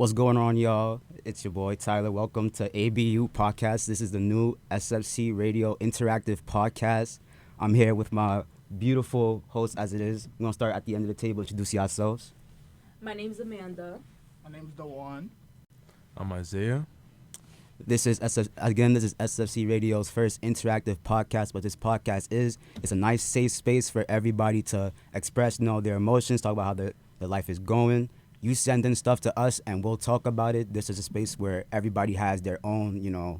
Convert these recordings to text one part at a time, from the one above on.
What's going on, y'all? It's your boy Tyler. Welcome to ABU Podcast. This is the new SFC Radio Interactive Podcast. I'm here with my beautiful host, as it is. We're going to start at the end of the table. Introduce yourselves. My name's Amanda. My name's Dewan. I'm Isaiah. This is SFC Radio's first interactive podcast. What this podcast is, it's a nice safe space for everybody to express, their emotions, talk about how their life is going. You send in stuff to us and we'll talk about it. This is a space where everybody has their own,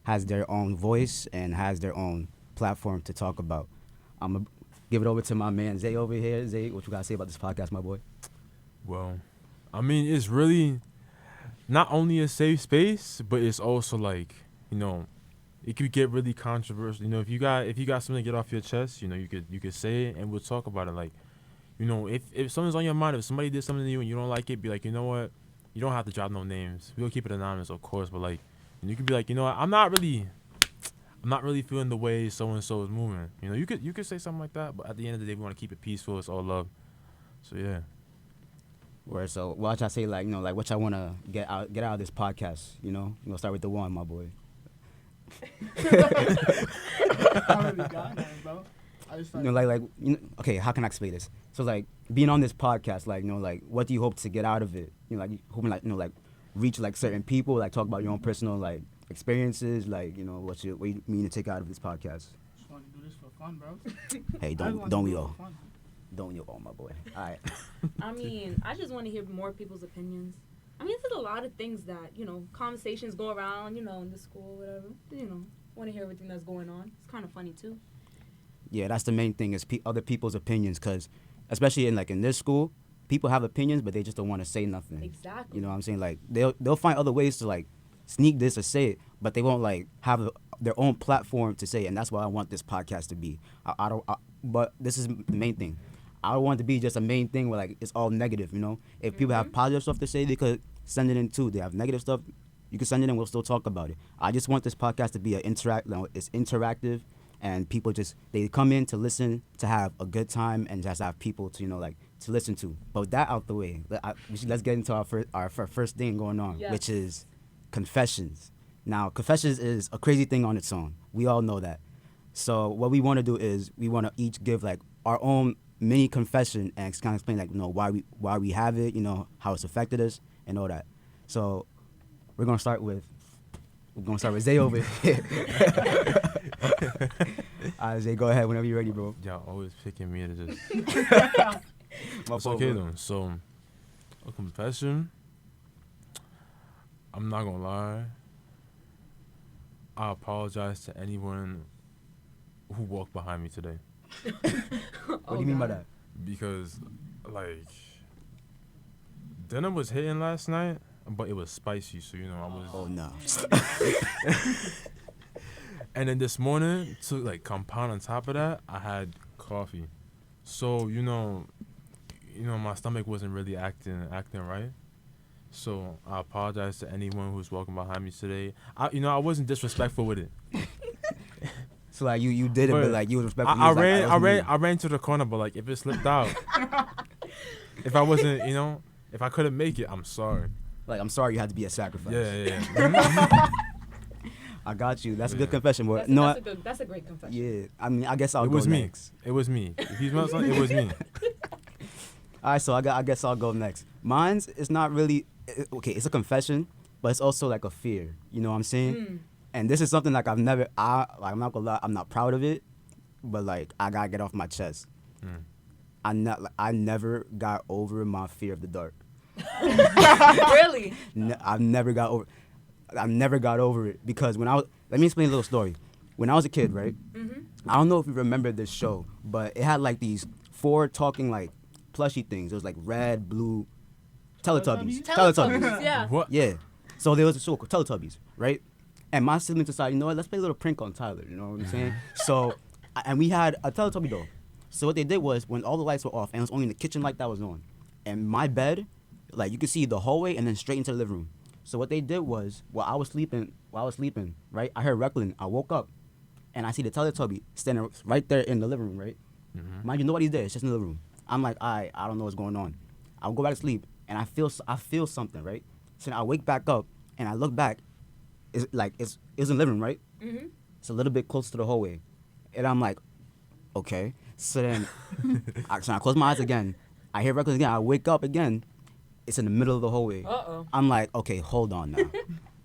has their own voice and has their own platform to talk about. I'm going to give it over to my man Zay over here. Zay, what you got to say about this podcast, my boy? Well, I mean, it's really not only a safe space, but it's also like, it could get really controversial. If you got something to get off your chest, you could say it and we'll talk about it. Like, if something's on your mind, if somebody did something to you and you don't like it, be like, you know what? You don't have to drop no names. We'll keep it anonymous, of course, but like, you could be like, I'm not really feeling the way so and so is moving. You could say something like that, but at the end of the day, we want to keep it peaceful. It's all love. So yeah. Where so what I say, like what I want to get out of this podcast. We're gonna start with the one, my boy. I already got that, bro. Okay, how can I explain this? So like being on this podcast, what do you hope to get out of it? Hoping reach certain people, talk about your own personal experiences, what you mean to take out of this podcast. Just want to do this for fun, bro. Hey, don't we all? Don't you all, my boy. All right. I mean, I just want to hear more people's opinions. I mean, there's a lot of things that, conversations go around, in the school, whatever. Want to hear everything that's going on. It's kind of funny, too. Yeah, that's the main thing is other people's opinions, because especially in this school, people have opinions, but they just don't want to say nothing. Exactly. You know what I'm saying? Like, they'll find other ways to, sneak this or say it, but they won't, have their own platform to say it, and that's what I want this podcast to be. But this is the main thing. I don't want it to be just a main thing where it's all negative, If people have positive stuff to say, they could send it in too. They have negative stuff, you can send it in, we'll still talk about it. I just want this podcast to be it's interactive, and people they come in to listen, to have a good time, and just have people to, to listen to. But with that out the way, let's get into our first thing going on, yes. Which is confessions. Now, confessions is a crazy thing on its own. We all know that. So what we want to do is we want to each give our own mini confession and kind of explain why we have it, how it's affected us and all that. So we're gonna start with Zay over here. Zay, go ahead whenever you're ready, bro. Y'all always picking me to just. My It's fault, okay bro. though. So, a confession. I'm not gonna lie. I apologize to anyone who walked behind me today. What do you mean by that? Because, dinner was hitting last night, but it was spicy, so, I was... Oh, no. And then this morning, to, compound on top of that, I had coffee. So, my stomach wasn't really acting right. So, I apologize to anyone who's walking behind me today. I wasn't disrespectful with it. So you did it, but you was respectful. I ran to the corner, but if it slipped out, if I wasn't, if I couldn't make it, I'm sorry. I'm sorry you had to be a sacrifice. Yeah. I got you. That's a good confession, boy. That's a great confession. Yeah, I mean, I guess I'll It go was me. next. It was me. If you smell something, it was me. All right, so I guess I'll go next. Mine's is not really okay. It's a confession, but it's also a fear. You know what I'm saying? And this is something I'm not gonna lie, I'm not proud of it, but I gotta get off my chest. I never got over my fear of the dark. Really? I never got over it because let me explain a little story. When I was a kid, right? Mm-hmm. I don't know if you remember this show, but it had these 4 talking plushy things. It was red, blue, Teletubbies. Yeah. What? Yeah. So there was a show called Teletubbies, right? And my siblings decided, you know what, let's play a little prank on Tyler, you know what I'm saying? So, and we had a Teletubby doll. So what they did was, when all the lights were off, and it was only the kitchen light that was on, and my bed, you could see the hallway and then straight into the living room. So what they did was, while I was sleeping, right, I heard Recklin. I woke up, and I see the Teletubby standing right there in the living room, right? Mm-hmm. Mind you, nobody's there. It's just in the living room. I'm like, I don't know what's going on. I'll go back to sleep, and I feel something, right? So then I wake back up and I look back. It's in the living room, right? Mm-hmm. It's a little bit close to the hallway, and I'm like, okay. So then, so I close my eyes again. I hear records again. I wake up again. It's in the middle of the hallway. Uh-oh. I'm like, okay, hold on now.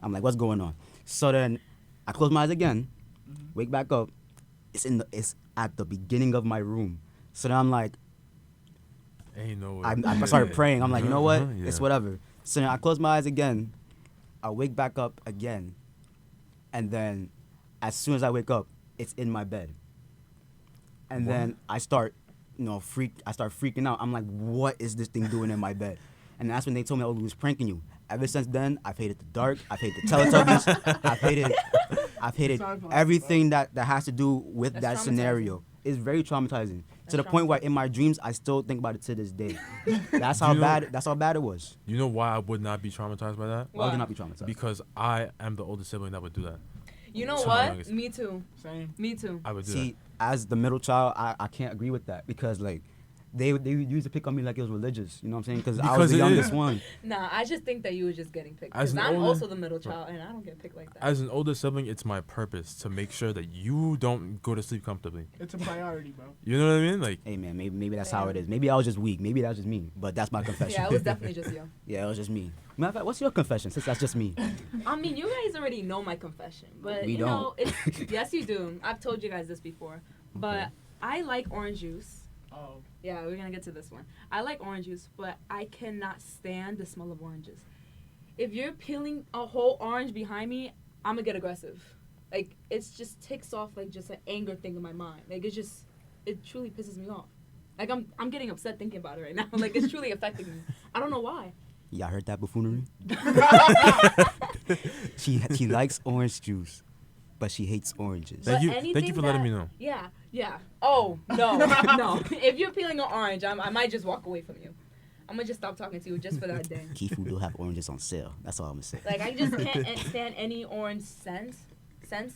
I'm like, what's going on? So then, I close my eyes again. Wake back up. It's at the beginning of my room. So then I'm like, Ain't no way. I started praying. I'm like, you know what? Yeah. It's whatever. So then I close my eyes again. I wake back up again. And then as soon as I wake up, it's in my bed. And then I start, freaking out. I'm like, what is this thing doing in my bed? And that's when they told me, oh, it was pranking you. Ever since then, I've hated the dark. I've hated the Teletubbies. I've hated everything that has to do with That's that scenario. It's very traumatizing. To the point where in my dreams, I still think about it to this day. That's how bad it was. You know why I would not be traumatized by that? Why would you not be traumatized? Because I am the oldest sibling that would do that. You know So what? youngest. Me too. Same. Me too. I would do See, as the middle child, I can't agree with that because like they used to pick on me like it was religious. You know what I'm saying? Because I was Because the it youngest is. one. Nah, I just think that you were just getting picked. As Because an I'm older- also the middle child, and I don't get picked like that. As an older sibling, it's my purpose to make sure that you don't go to sleep comfortably. It's a priority, bro. You know what I mean? Like, Hey man, maybe that's how it is. Maybe I was just weak. Maybe that's just me. But that's my confession. Yeah, it was definitely just you. Yeah, it was just me. Matter of fact, what's your confession? Since that's just me. I mean, you guys already know my confession, but We you know, don't. yes, you do. I've told you guys this before, but I like orange juice. Oh, Yeah, we're gonna get to this one. I like orange juice, but I cannot stand the smell of oranges. If you're peeling a whole orange behind me, I'm gonna get aggressive. Like it's just ticks off like just an anger thing in my mind. Like it truly pisses me off. Like I'm getting upset thinking about it right now. Like it's truly affecting me. I don't know why. Y'all heard that buffoonery? She likes orange juice, but she hates oranges. Thank But you- thank you anything for letting that- me know. Yeah. Oh no, no. If you're peeling an orange, I might just walk away from you. I'm gonna just stop talking to you just for that day. Kifu do have oranges on sale. That's all I'm gonna say. Like I just can't stand any orange scents.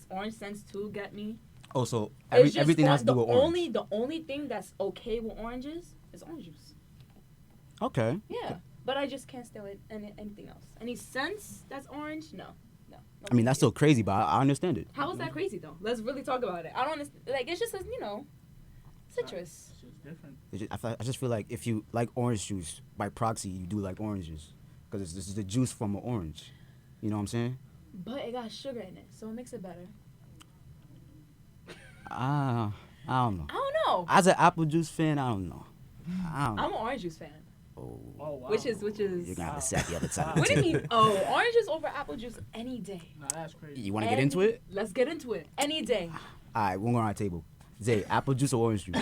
Orange scents too get me. Oh, so It's just everything has to do with orange. The only thing that's okay with oranges is orange juice. Okay. Yeah, but I just can't stand with anything else. Any scents that's orange? No. I mean, that's still crazy, but I understand it. How is that crazy though? Let's really talk about it. I don't understand. Like it's just citrus. it's just different. I just feel like if you like orange juice, by proxy, you do like oranges. Because this is the juice from an orange. You know what I'm saying? But it got sugar in it, so it makes it better. I don't know. I don't know. As an apple juice fan, I don't know. I'm an orange juice fan. Oh, Oh wow. Which is you're gonna have to sit at the other side. What do you mean? Oh, oranges over apple juice any day. Nah, that's crazy. You want to get into it? Let's get into it. Any day. All right, we'll go around the table. Zay, apple juice or orange juice?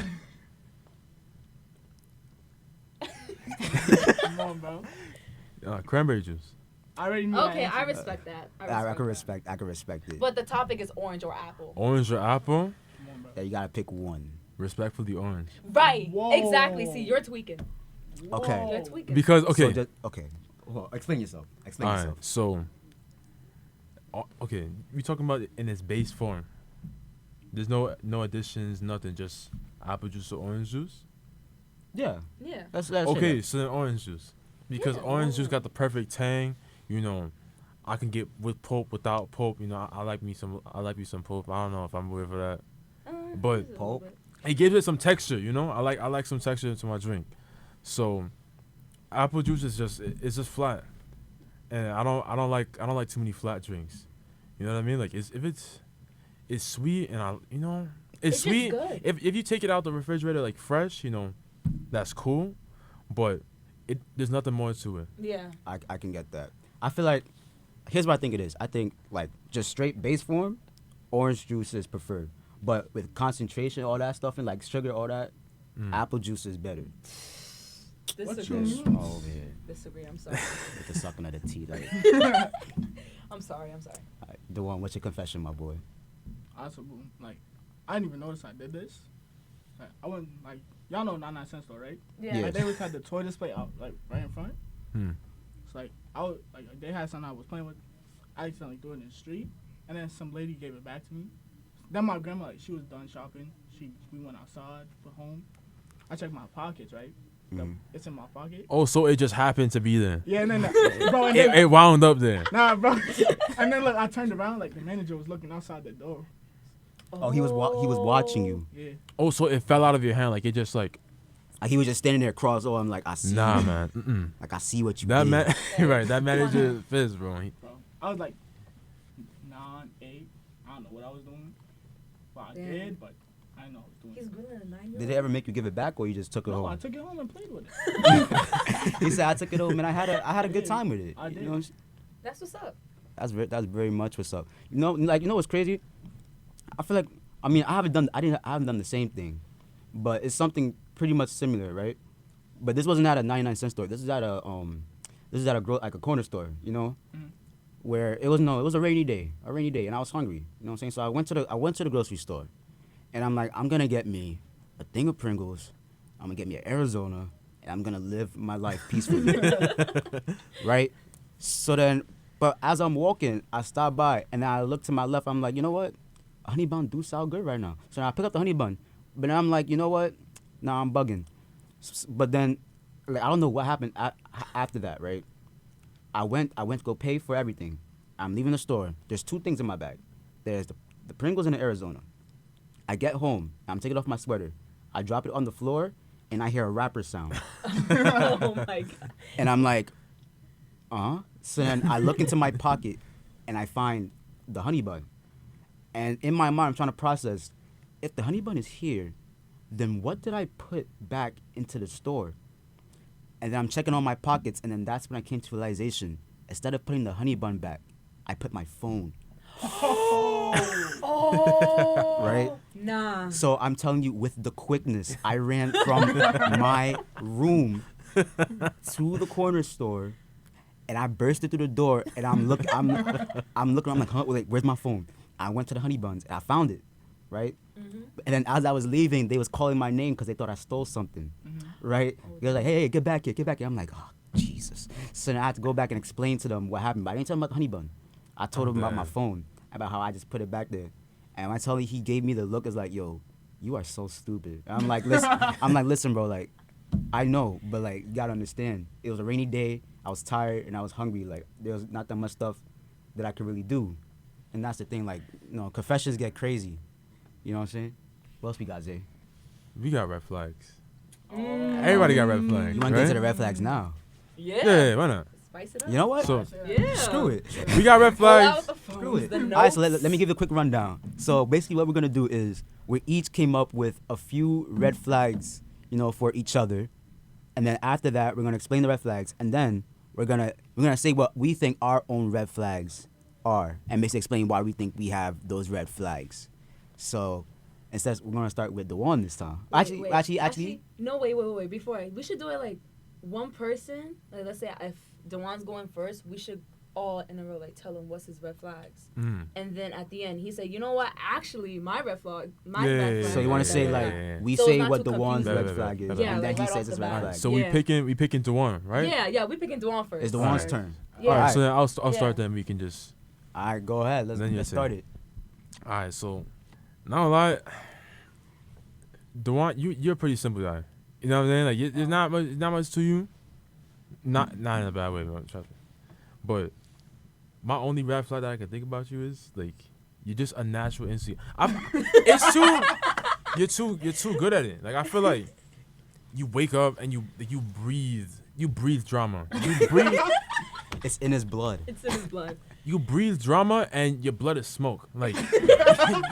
Come on, bro. Cranberry juice. I already knew that Okay, answer. I respect that. I that. can respect it. But the topic is orange or apple. Orange or apple? Come on, bro. Yeah, you gotta pick one. Respectfully orange. Right. Whoa. Exactly. See, you're tweaking. Okay. You're tweaking. Because, okay. Okay. Well, explain yourself. Explain All yourself. right, so, okay, we talking about it in its base form. There's no additions, nothing, just apple juice or orange juice. Yeah. Yeah. That's Okay, so then orange juice, because Yeah. orange juice got the perfect tang. You know, I can get with pulp, without pulp. You know, I like me some pulp. I don't know if I'm with for that. But just a pulp? little bit. It gives it some texture. You know, I like some texture to my drink. So, apple juice is it's just flat, and I don't like too many flat drinks. You know what I mean? Like it's sweet, and it's It's just sweet. good. If you take it out the refrigerator like fresh, that's cool, but there's nothing more to it. Yeah. I can get that. I feel like here's what I think it is. I think like just straight base form, orange juice is preferred. But with concentration, all that stuff, and like sugar, all that, apple juice is better. Disagree. What's Just all over here Disagree. I'm sorry. with the sucking of the teeth. Like, I'm sorry. the one, what's your confession, my boy? Also, like, I didn't even notice I did this. Like, I wouldn't, like, y'all know 99 cents store, right? Yeah. Yeah. Like, they always had the toy display out, like, right in front. Hmm. It's like, they had something I was playing with. I accidentally threw it in the street, and then some lady gave it back to me. Then my grandma, like, she was done shopping. We went outside for home. I checked my pockets, right? It's in my pocket. Oh, so it just happened to be there. Yeah, and then bro, and then, It wound up there. nah, bro. And then look, I turned around, like the manager was looking outside the door. Oh, he was watching you. Yeah. Oh, so it fell out of your hand. Like, it just, like, Like he was just standing there cross. Oh, I'm like, I see. nah, you. man. Mm-mm. Like I see what you That did. man, right, that manager fizz, bro. Bro, I was like 9, 8. I don't know what I was doing. Well, I Damn. did, but I didn't know what I was doing. He's grilling a 9-year-old. Did they ever make you give it back, or you just took it No, I home? took it home and played with it. He said I took it home, and I had a good time with it. I You did. know, That's what's up. that's very much what's up. You know, like you know what's crazy? I feel like I haven't done the same thing, but it's something pretty much similar, right? But this wasn't at a 99-cent store. This is at a like a corner store, you know, where it was a rainy day, and I was hungry. You know what I'm saying? So I went to the grocery store, and I'm like, I'm gonna get me a thing of Pringles. I'm gonna get me an Arizona, and I'm gonna live my life peacefully, right? So then, but as I'm walking, I stop by and I look to my left. I'm like, you know what? A honey bun do sound good right now. So I pick up the honey bun, but then I'm like, you know what? Nah, I'm bugging. But then, like, I don't know what happened after that, right? I went to go pay for everything. I'm leaving the store. There's 2 things in my bag. There's the Pringles and the Arizona. I get home. I'm taking off my sweater. I drop it on the floor, and I hear a rapper sound. Oh my god. And I'm like, So then I look into my pocket, and I find the honey bun. And in my mind, I'm trying to process, if the honey bun is here, then what did I put back into the store? And then I'm checking all my pockets, and then that's when I came to realization. Instead of putting the honey bun back, I put my phone. Oh. Right? Nah. So I'm telling you, with the quickness, I ran from my room to the corner store, and I bursted through the door, and I'm looking, I'm like, huh, wait, where's my phone? I went to the honey buns, and I found it, right? Mm-hmm. And then as I was leaving, they was calling my name because they thought I stole something, right? They was like, hey, get back here, get back here. I'm like, oh, Jesus. So then I had to go back and explain to them what happened, but I didn't tell them about the honey bun. I told them about my phone, about how I just put it back there. And when I tell you, he gave me the look, it's like, yo, you are so stupid. And I'm like, listen, bro, like, I know, but like, you gotta understand, it was a rainy day, I was tired, and I was hungry. Like, there was not that much stuff that I could really do. And that's the thing, like, you know, confessions get crazy. You know what I'm saying? What else we got, Zay? We got red flags. Everybody got red flags. You want to get to the red flags now? Yeah. Yeah, why not? Spice it up. You know what? So Yeah. Screw it. we got red Pull out flags. the phones, Screw it. the All right, so notes. let me give you a quick rundown. So basically what we're going to do is we each came up with a few red flags, you know, for each other. And then after that, we're going to explain the red flags. And then we're going to say what we think our own red flags are and basically explain why we think we have those red flags. So instead, we're going to start with Dewan this time. Wait. Actually. No, wait. Before we should do it like one person. Like, let's say if Dewan's going first, we should all in a row like tell him what's his red flags, and then at the end he said, you know what? Actually, my red flag, red flag. So you want to is say da, da, like da, da. we So say it's not what too Dewan's confusing. red flag is, Yeah, and then like he right says off his the red bat. flag. So Yeah. we picking Dewan, right? Yeah, we picking Dewan first. It's Dewan's Alright. turn. Yeah. All right, Alright. so then I'll Yeah. start. Then we can just. All right, go ahead. Then you Let's say. start it. All right, so not a lot. Dewan, you're a pretty simple guy. You know what I'm saying? Like there's not much to you. Not in a bad way, man, trust me. But my only red flag that I can think about you is like you're just a natural instinct. It's too you're too good at it. Like I feel like you wake up and you breathe drama. You breathe It's in his blood. It's in his blood. you breathe drama and your blood is smoke. Like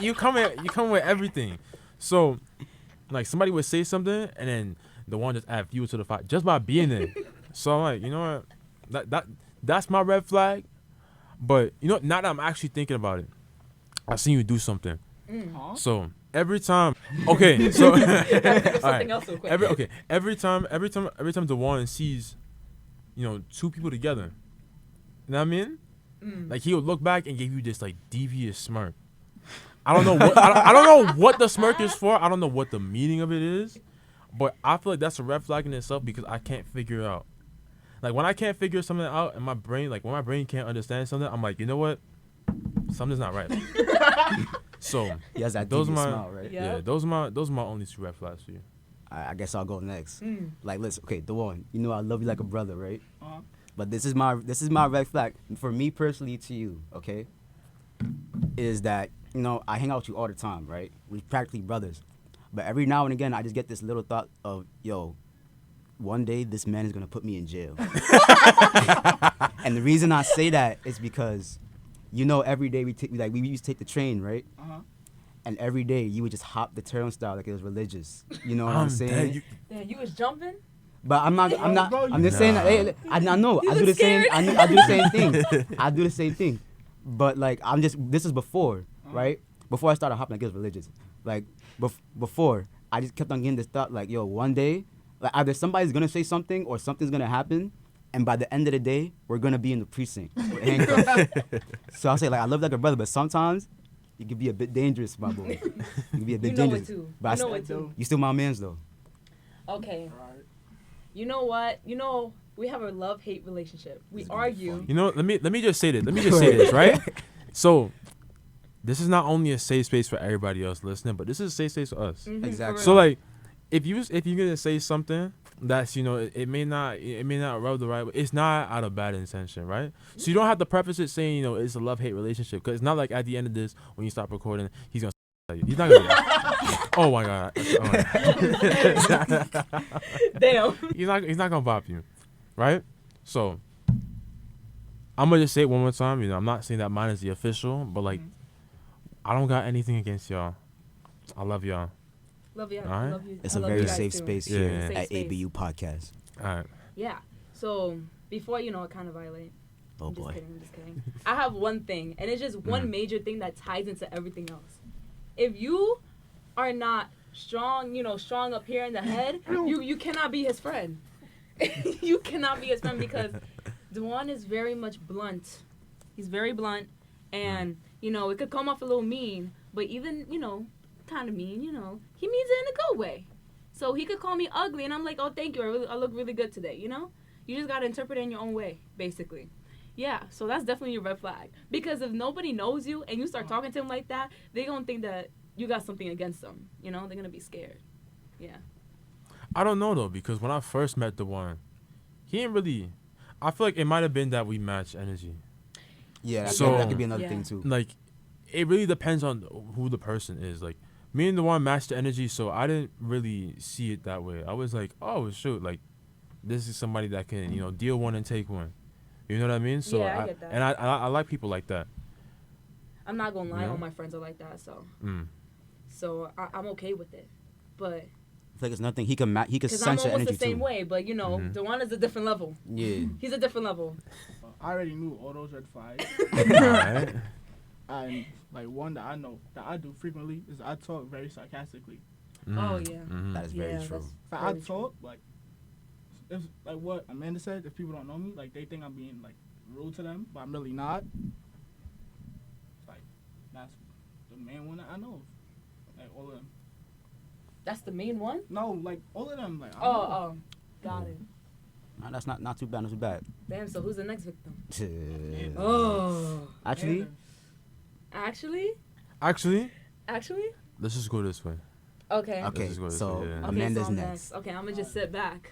you come with everything. So like somebody would say something and then the one just add fuel to the fire just by being there. So I'm like, you know what? That's my red flag. But you know, now that I'm actually thinking about it, I seen you do something. Huh? So every time, okay, so all Something right, else real quick. every time the one sees, you know, 2 people together, you know what I mean? Like he would look back and give you this like devious smirk. I don't know what I don't know what the smirk is for. I don't know what the meaning of it is, but I feel like that's a red flag in itself because I can't figure it out. Like when I can't figure something out in my brain, like when my brain can't understand something, I'm like, you know what? Something's not right. So He has that those devious are my smile, right? Yeah. yeah, those are my only 2 red flags for you. I guess I'll go next. Mm. Like, listen, okay, the one. You know, I love you like a brother, right? Uh-huh. But this is my red flag for me personally to you. Okay, is that I hang out with you all the time, right? We're practically brothers. But every now and again, I just get this little thought of, yo, one day this man is gonna put me in jail. And the reason I say that is because, every day we used to take the train, right? Uh-huh. And every day you would just hop the turnstile like it was religious. You know what I'm saying? Damn, you was jumping? But I'm not. Bro, I'm just saying. Hey, I know. You I do look the same. scared. I do the same thing. I do the same thing. But like, this is before, right? Before I started hopping like it was religious. Like before, I just kept on getting this thought like, yo, one day, like either somebody's gonna say something or something's gonna happen, and by the end of the day, we're gonna be in the precinct with handcuffs. So I say like, I love like a brother, but sometimes you can be a bit dangerous, my boy. You can be a bit You know dangerous. it too. But You know it too. you still my man's though. Okay. All right. You know what? We have a love-hate relationship. We This is gonna be argue. fun. You know, let me just say this, right? So, this is not only a safe space for everybody else listening, but this is a safe space for us. Mhm, Exactly. for So real. like, if you're gonna say something that's it may not rub the right way, it's not out of bad intention, right? So you don't have to preface it saying it's a love-hate relationship, because it's not like at the end of this when you stop recording he's gonna you. He's not gonna. Oh my god. Damn. He's not gonna bop you, right? So I'm gonna just say it one more time. I'm not saying that mine is the official, but like, I don't got anything against y'all. I love y'all. Love you. Alright. Love you. It's I a love you very guys safe too. space Yeah. here Safe at space. ABU Podcast. All right. Yeah. So before I kind of violate. Oh I'm just boy. kidding. I'm just kidding. I have one thing, and it's just one major thing that ties into everything else. If you are not strong, strong up here in the head, you cannot be his friend. You cannot be his friend because Dewan is very much blunt. He's very blunt, and it could come off a little mean, but even kind of mean, he means it in a good way. So he could call me ugly, and I'm like, oh, thank you, I look really good today. You just gotta interpret it in your own way, basically. Yeah, so that's definitely a red flag. Because if nobody knows you and you start talking to him like that, they gonna think that you got something against them. They're gonna be scared. Yeah. I don't know though, because when I first met the one, he ain't really. I feel like it might have been that we match energy. Yeah, So- that could be another Yeah. thing too. Like, it really depends on who the person is. Like, me and the one matched the energy, so I didn't really see it that way. I was like, oh shoot, like, this is somebody that can deal one and take one. You know what I mean? So Yeah, I get that. And I like people like that. I'm not gonna lie, Yeah. all my friends are like that, so Mm. I'm okay with it. But I feel like it's nothing he can he can because I'm sense your almost energy the same too. way, but Dewan is a different level. Yeah. He's a different level. I already knew all those red flags. Alright. And like one that I know that I do frequently is I talk very sarcastically. Oh yeah. That is very Yeah, true. that's- If I Very true. talk like, if like what Amanda said, if people don't know me, like they think I'm being like rude to them, but I'm really not. It's like that's the main one that I know. Like all of them. That's the main one. No, like all of them. Like I know. Oh, got it. Nah, that's not too bad. Not too bad. Damn. So who's the next victim? Yeah. Oh, Actually, actually, Actually, let's just go this way. okay. okay. Let's just go this So way, yeah. Okay, Amanda's so I'm next. Okay, I'm gonna just sit back.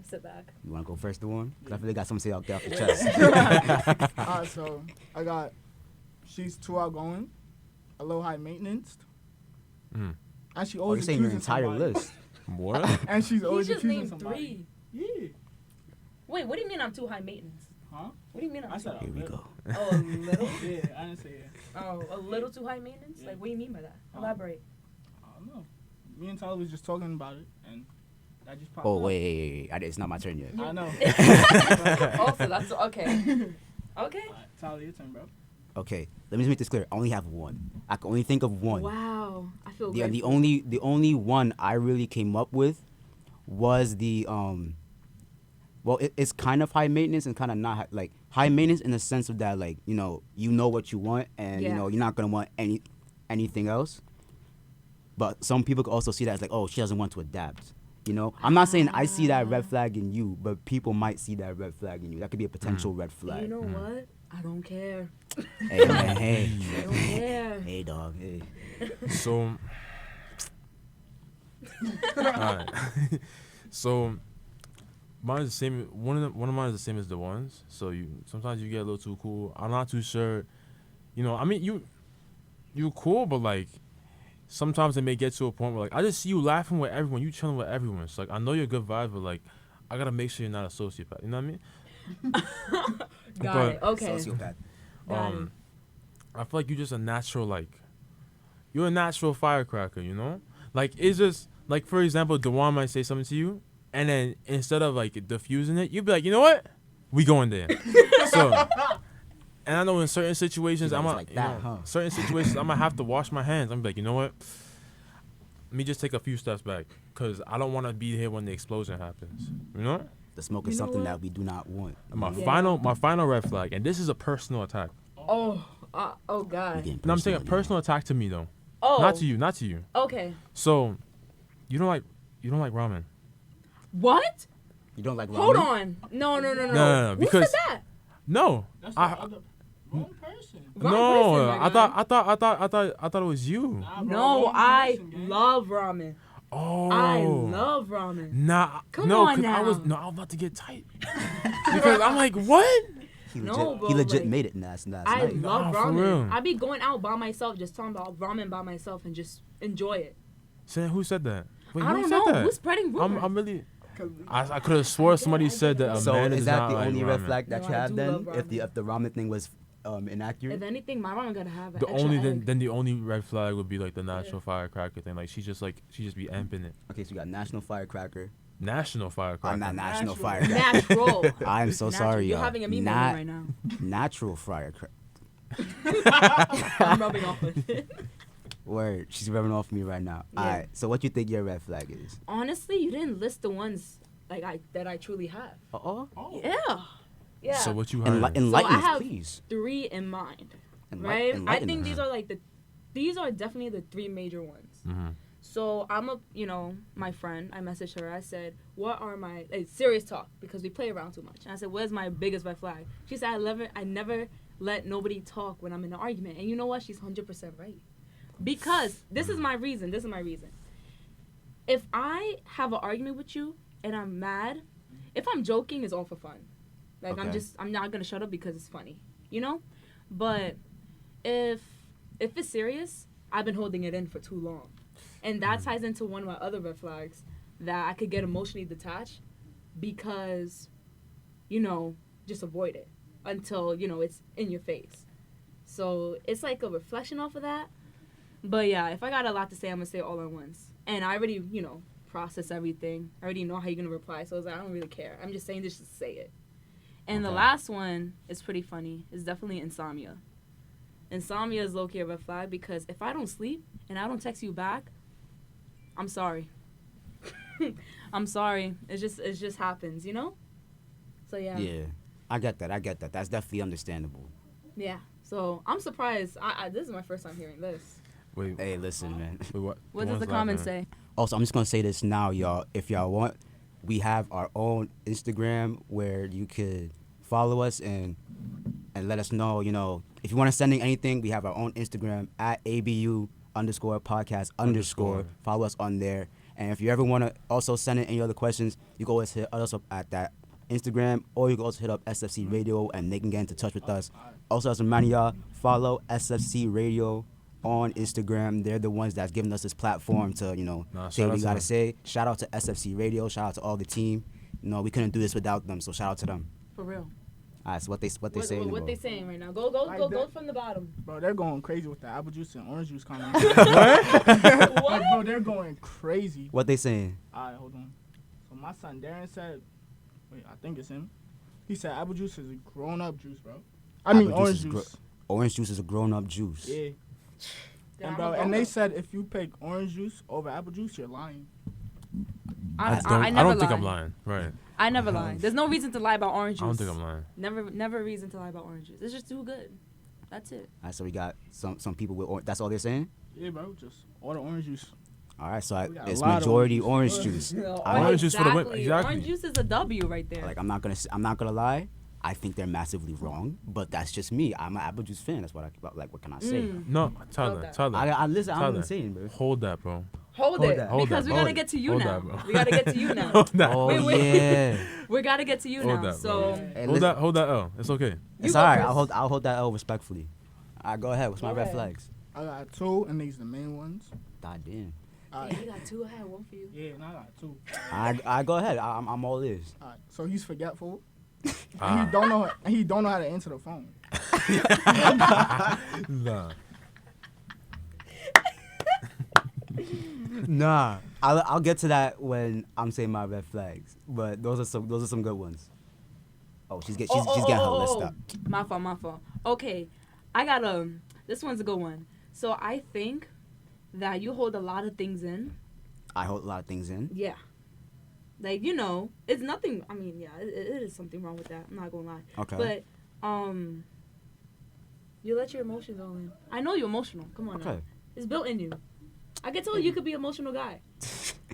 Sit back. You wanna go first, the one? Cause I feel like got something to say out there off your chest. Alright, so I got. She's too outgoing, a little high maintenance, Mm. and she Oh, you're always saying your accusing entire somebody. list. What? And she's He always just accusing named somebody. 3. Yeah. Wait, what do you mean I'm too high maintenance? Huh? What do you mean I'm I too? said Here we go. Oh, a little. Yeah, I didn't say it. Oh, a little too high maintenance. Yeah. Like, what do you mean by that? Huh? Elaborate. I don't know. Me and Tyler was just talking about it, and that just popped Oh up. wait, it's not my turn yet. I know. Also, that's okay. Okay. Alright, Tyler, your turn, bro. Okay, let me just make this clear. I only have one. I can only think of one. Wow, I feel The grateful. only one I really came up with was the well, it's kind of high maintenance and kind of not like high maintenance in the sense of that, like, you know what you want, and Yeah. you're not gonna want anything else. But some people could also see that as like, oh, she doesn't want to adapt. I'm not saying I see that red flag in you, but people might see that red flag in you. That could be a potential red flag. You know what? I don't care. Hey man, hey, I don't care. hey dog, hey. So Alright. So mine's the same. One of mine is the same as the ones. So sometimes you get a little too cool. I'm not too sure. I mean you cool, but like sometimes it may get to a point where like I just see you laughing with everyone, you chilling with everyone. So like I know you're a good vibe, but like I gotta make sure you're not a sociopath. You know what I mean? Got it. Okay. Sociopath. Got it. I feel like you're just a natural you're a natural firecracker. Like it's just like for example, Dewan might say something to you, and then instead of like diffusing it, you'd be like, you know what? We going there. So. And I know in certain situations, certain situations, I'm gonna have to wash my hands. I'm like, you know what? Let me just take a few steps back, cause I don't want to be here when the explosion happens. The smoke is something that we do not want. My final red flag, and this is a personal attack. Oh God. No, I'm saying a personal attack to me though. Oh. Not to you. Okay. So, you don't like ramen. What? You don't like ramen? Hold on. No. No, Who because said that? no, That's the other wrong person. no, person, I thought it was you. Nah, bro, No, wrong I person, gang. love ramen. Oh, I love ramen. Nah, Come no, on 'cause now. I was about to get tight because I'm like, what? He No, legit, bro, he legit like, made it last I night. love Nah, for real. ramen. I be going out by myself, just talking about ramen by myself and just enjoy it. Saying who said that? Wait, I who don't said know that? who's spreading rumors. I'm really. I could have swore somebody said that a So man is does that not the like only red ramen. flag that No, you I have do then? love If the ramen. ramen thing was inaccurate? If anything, my ramen gotta have an The extra only egg. then the only red flag would be like the natural firecracker thing. Like she just be amping it. Okay, so you got national firecracker. National firecracker. I'm not national Natural. firecracker. Natural. I'm so Natural. sorry, You're y'all. having a meme moment right now. Natural firecracker. I'm rubbing off with it. Word, she's rubbing off me right now. Yeah. All right, so what you think your red flag is? Honestly, you didn't list the ones that I truly have. Uh-oh. Oh. Yeah. So what you have? Enlighten I us, have please. 3 in mind. Right? I Enlighten think us. these are definitely the 3 major ones. Mm-hmm. So my friend, I messaged her. I said, what are my, serious talk, because we play around too much. And I said, where's my biggest red flag? She said, I never let nobody talk when I'm in an argument. And you know what? She's 100% right. Because this is my reason. If I have an argument with you and I'm mad, if I'm joking, it's all for fun. Like, Okay. I'm not going to shut up because it's funny, But if it's serious, I've been holding it in for too long. And that ties into one of my other red flags, that I could get emotionally detached because, just avoid it until, it's in your face. So it's like a reflection off of that. But yeah, if I got a lot to say, I'm going to say it all at once. And I already, process everything. I already know how you're going to reply. So it's like, I don't really care. I'm just saying this to say it. And the Okay. last one is pretty funny. It's definitely insomnia. Insomnia is low-key a red flag because if I don't sleep and I don't text you back, I'm sorry. I'm sorry. It just happens, So yeah. Yeah, I get that. That's definitely understandable. Yeah. So I'm surprised. I this is my first time hearing this. Wait, Hey, listen, man. wait, what? What does the comments say? Also, I'm just gonna say this now, y'all. If y'all want, we have our own Instagram where you could follow us and let us know. If you want to send in anything, we have our own Instagram at ABU_podcast_. Follow us on there. And if you ever want to also send in any other questions, you can always hit us up at that Instagram, or you can also hit up SFC Radio and they can get into touch with us. Also, as a reminder, y'all, follow SFC Radio on Instagram. They're the ones that's giving us this platform to, say shout what out we to gotta them. say. Shout out to SFC Radio. Shout out to all the team. We couldn't do this without them, so shout out to them. For real. All right, so what they saying? What they saying right now? Go from the bottom. Bro, they're going crazy with the apple juice and orange juice comment. What? Like, bro, they're going crazy. What they saying? All right, hold on. So my son Darren said, wait, I think it's him. He said apple juice is a grown-up juice, bro. I mean Apple orange is juice. Orange juice is a grown-up juice. Yeah. Yeah, And I'm a bro, and they grown-up. said if you pick orange juice over apple juice, you're lying. I I never don't think lie. I'm lying. Right. I never lie. There's no reason to lie about orange juice. I don't think I'm lying. Never reason to lie about orange juice. It's just too good. That's it. All right, so we got some people with that's all they're saying. Yeah, bro, just order orange juice. All right, so We got a it's lot of majority orange orange juice. juice. Orange juice for the win. Exactly. Orange juice is a W right there. Like I'm not gonna lie. I think they're massively wrong, but that's just me. I'm an apple juice fan. That's what what can I say? Mm. No, Tyler. that. I listen. I'm Tyler. insane, bro. Hold that, bro. Hold Hold it, that. Hold because that, we gotta hold get to you hold now. that, bro. We gotta get to you now. Hold that. Oh Wait. yeah. We gotta get to you Hold now. that, So bro. Hey, Hold that. Hold that L. It's okay. You It's go alright. first. I'll hold that L respectfully. Alright, go ahead. What's my Go red ahead. flags? I got 2, and these the main ones. God damn. All Hey, right. you got 2. I had 1 for you. Yeah, and I got 2. I go ahead. I'm all ears. All right. So he's forgetful. And Ah. he don't know how to answer the phone. Nah. Nah, I'll get to that when I'm saying my red flags. But those are some good ones. Oh, she's getting her list up. My fault. Okay, I got this one's a good one. So I think that you hold a lot of things in. I hold a lot of things in. Yeah. Like, you know, it's nothing. I mean, yeah, it is something wrong with that. I'm not gonna lie. Okay. But you let your emotions all in. I know you're emotional. Come on now. Okay. It's built in you. I can tell you could be an emotional guy.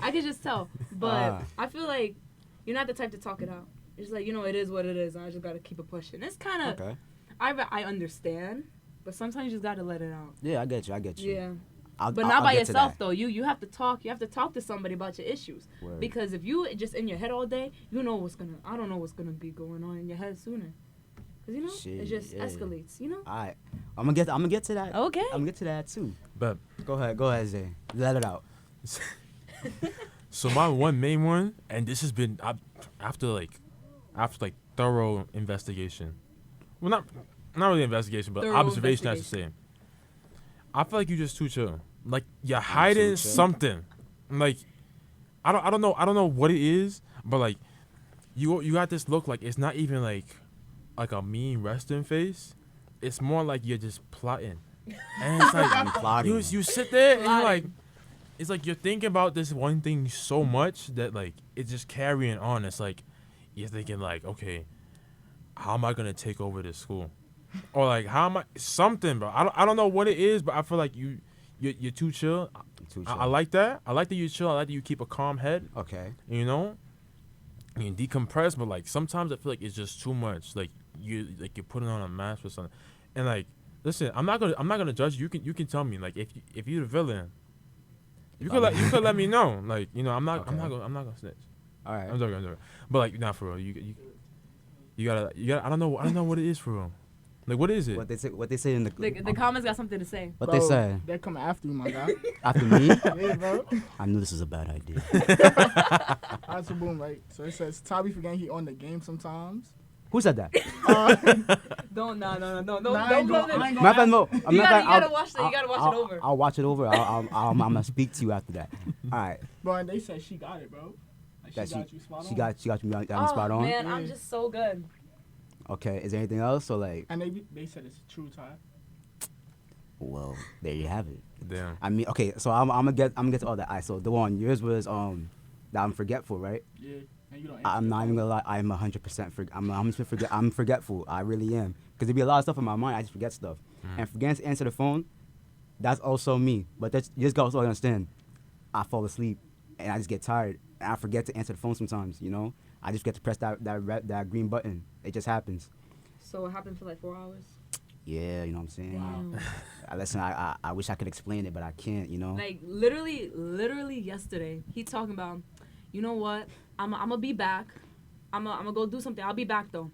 I can just tell. But I feel like you're not the type to talk it out. It's just like, you know, it is what it is. And I just gotta keep it pushing. It's kind of. Okay. I understand, but sometimes you just gotta let it out. Yeah, I get you. Yeah. I'll, But I'll- not I'll by get to yourself that. though. You have to talk. You have to talk to somebody about your issues. Word. Because if you just in your head all day, you know I don't know what's gonna be going on in your head sooner. Cause you know Shit, it just yeah. escalates. You know. All right. I'm gonna get to that. Okay. I'm gonna get to that too. But Go ahead, Zay. Let it out. so my one main one, and this has been after like thorough investigation. Well, not really investigation, but Thorough observation, I should say. I feel like you just too chill. Like you're hiding chill. something. Like I don't know what it is, but like you got this look like it's not even like a mean resting face. It's more like you're just plotting. And it's like Plotting. you sit there and you're like, Plotting. it's like you're thinking about this one thing so much that like it's just carrying on. It's like you're thinking like, okay, how am I gonna take over this school? Or like how am I something, bro? I don't know what it is, but I feel like you're too chill. Too I chill. like that. I like that you chill. I like that you keep a calm head. Okay. You know, you can decompress, but like sometimes I feel like it's just too much. Like you're putting on a mask or something. And like, listen, I'm not gonna judge you. You can tell me like if you're the villain, you could let me know. Like I'm not gonna snitch. All right. I'm joking. But like not for real. You gotta. I don't know what it is for real. Like what is it? What they say in the The comments got something to say. what Bro, they say They're coming after you, my guy. after me. Yeah, bro. I knew this was a bad idea. Alright, so boom, right? So it says Tommy forgetting he on the game sometimes. Who said that? Don't no. Nah, I ain't Don't. gonna- I ain't Matter of gonna fact, no. You gotta watch that. You gotta watch it over. I'll watch it over. I'm gonna speak to you after that. All right. Bro, and they said she got it, bro. Like, That she got you spot she on. got you Oh spot on. man, Yeah. I'm just so good. Okay. Is there anything else? So like, And they said it's a true tie. well, there you have it. Damn. I mean, okay. So I'm gonna get to all that. All right. So the one yours was that I'm forgetful, right? Yeah. And you don't I'm not even gonna lie. I'm 100% I'm forgetful. I really am. Because there be a lot of stuff in my mind. I just forget stuff. And forgetting to answer the phone, that's also me. But you just gotta also understand. I fall asleep and I just get tired and I forget to answer the phone sometimes. You know, I just forget to press that green button. It just happens. So it happened for like 4 hours. Yeah, you know what I'm saying. Damn. Listen, I wish I could explain it, but I can't. You know. Like literally yesterday, he talking about, you know what? I'm gonna be back. I'm gonna go do something. I'll be back though.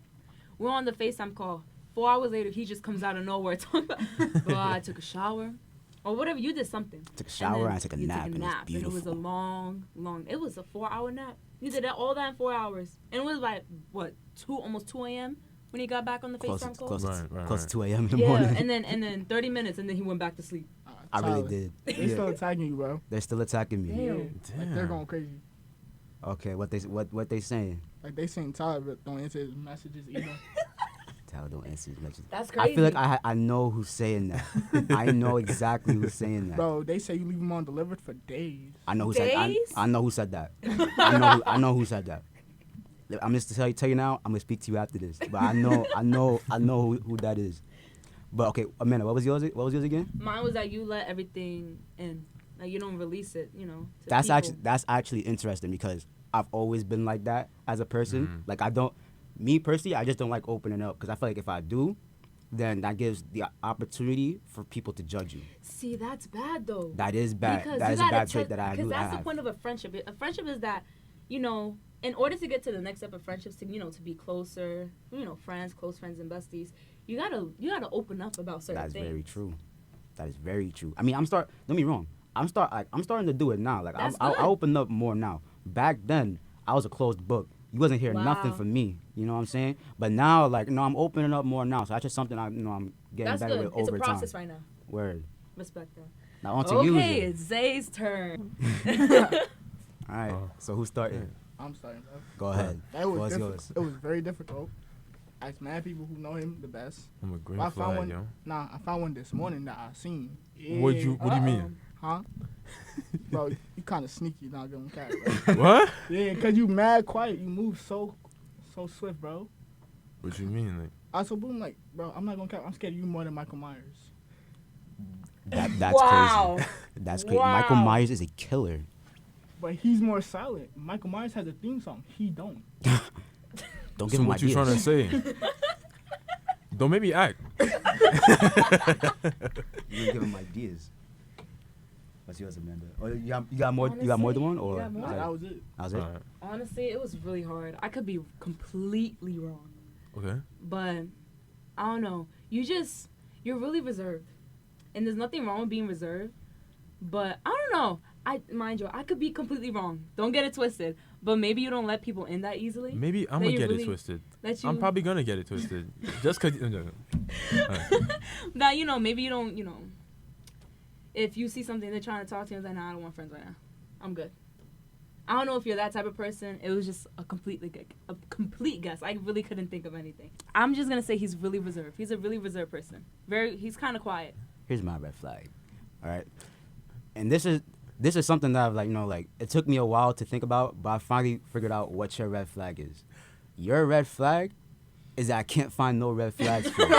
We're on the FaceTime call. 4 hours later, he just comes out of nowhere talking about, well, I took a shower. Or whatever, you did something. Took a shower then and I took a you nap, and it was and it was a beautiful. long. It was a 4-hour nap. You did all that in 4 hours. And it was like, what, almost 2 a.m. when he got back on the FaceTime call? Close Right. to 2 a.m. in the Yeah, morning. and then 30 minutes, and then he went back to sleep. I really Tyler, did. They Yeah. still attacking you, bro. They're still attacking me. Damn. Like, they're going crazy. Okay, what they saying? Like, they saying Tyler but don't answer his messages either. Tyler don't answer his messages. That's crazy. I feel like I know who's saying that. I know exactly who's saying that. Bro, they say you leave him undelivered for days. I know who said that. Days? I know who said that. I know who said that. I'm just to tell you now. I'm gonna speak to you after this. But I know who that is. But okay, Amanda, what was yours again? Mine was that you let everything in. Like, you don't release it, you know. To That's people. actually interesting because I've always been like that as a person. Like me personally, I just don't like opening up because I feel like if I do, then that gives the opportunity for people to judge you. See, that's bad though. That is bad. Because That you is a gotta bad trait test- that I do Because that's the have. point of a friendship. A friendship is that, you know, in order to get to the next step of friendships, to to be closer, friends, close friends, and besties, you gotta open up about certain That's things. very true. That is very true. I mean, Don't me wrong. I'm starting to do it now. Like That's I good. open up more now. Back then, I was a closed book. You wasn't hearing nothing Wow. from me. You know what I'm saying? But now, like, I'm opening up more now. So that's just something I'm getting That's better good. with It's a over process time. right now. Word. Respect that. Now on to you. Okay, Zay. it's Zay's turn. All right. Oh. So who's starting? I'm starting, bro. Go ahead. That was Floor's difficult. yours. It was very difficult. I asked mad people who know him the best. I'm a green But I found flag, one. yo. Nah, I found one this morning that I seen. What do you mean? Huh? Bro, you kind of sneaky, not gonna cat, bro. What? Yeah, cause you mad quiet. You move so swift, bro. What you mean? Like, I so boom, like, bro, I'm not gonna cap. I'm scared of you more than Michael Myers. That's Wow. crazy. That's crazy. Wow. Michael Myers is a killer. But he's more silent. Michael Myers has a theme song. He don't. Don't so give him what you ideas. trying to say? Don't make me act. You didn't give him ideas. What's yours, Amanda? Oh, you got more? You got more than one, or You got more? Nah, that was it. that was it? Alright. Honestly, it was really hard. I could be completely wrong, Okay. but I don't know. You're really reserved, and there's nothing wrong with being reserved. But I don't know. Mind you, I could be completely wrong. Don't get it twisted. But maybe you don't let people in that easily. Maybe I'm That gonna you get really- it twisted. That you I'm probably gonna get it twisted. Just cause. that maybe you don't if you see something they're trying to talk to you and say, nah, I don't want friends right now. I'm good. I don't know if you're that type of person. It was just a complete guess. I really couldn't think of anything. I'm just gonna say he's really reserved. He's a really reserved person. He's kind of quiet. Here's my red flag. All right, and this is something that I've like it took me a while to think about, but I finally figured out what your red flag is. Your red flag is that I can't find no red flags for you.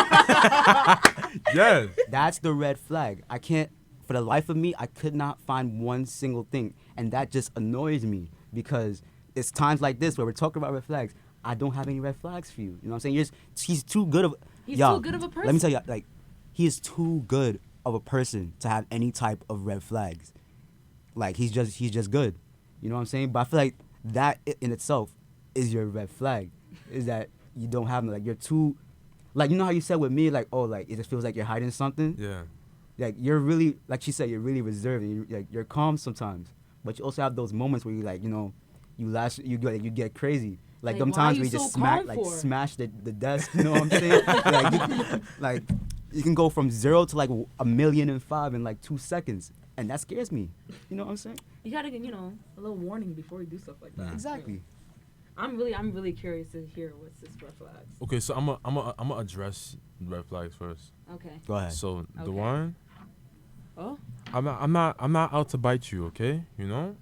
Yes. That's the red flag. I can't, for the life of me, I could not find one single thing, and that just annoys me because it's times like this where we're talking about red flags. I don't have any red flags for you. You know what I'm saying? He's too good of. He's Y'all, too good of a person. Let me tell you, like, he is too good of a person to have any type of red flags. Like he's just good. You know what I'm saying? But I feel like that in itself is your red flag. Is that you don't have like you're too, like, you know how you said with me, like, oh, like it just feels like you're hiding something. Yeah. Like you're really, like she said, you're really reserved and you're calm sometimes, but you also have those moments where you like, you get crazy. Like Like, them why times you where you so just calm for? smash the desk. You know what I'm saying? like you can go from 0 to like 1,000,005 in like 2 seconds, and that scares me. You know what I'm saying? You gotta get a little warning before you do stuff like that. Exactly. I'm really curious to hear what's this red flags. Okay, so I'm gonna address red flags first. Okay. Go ahead. So the Okay. one, Oh. I'm not out to bite you. Okay, you know,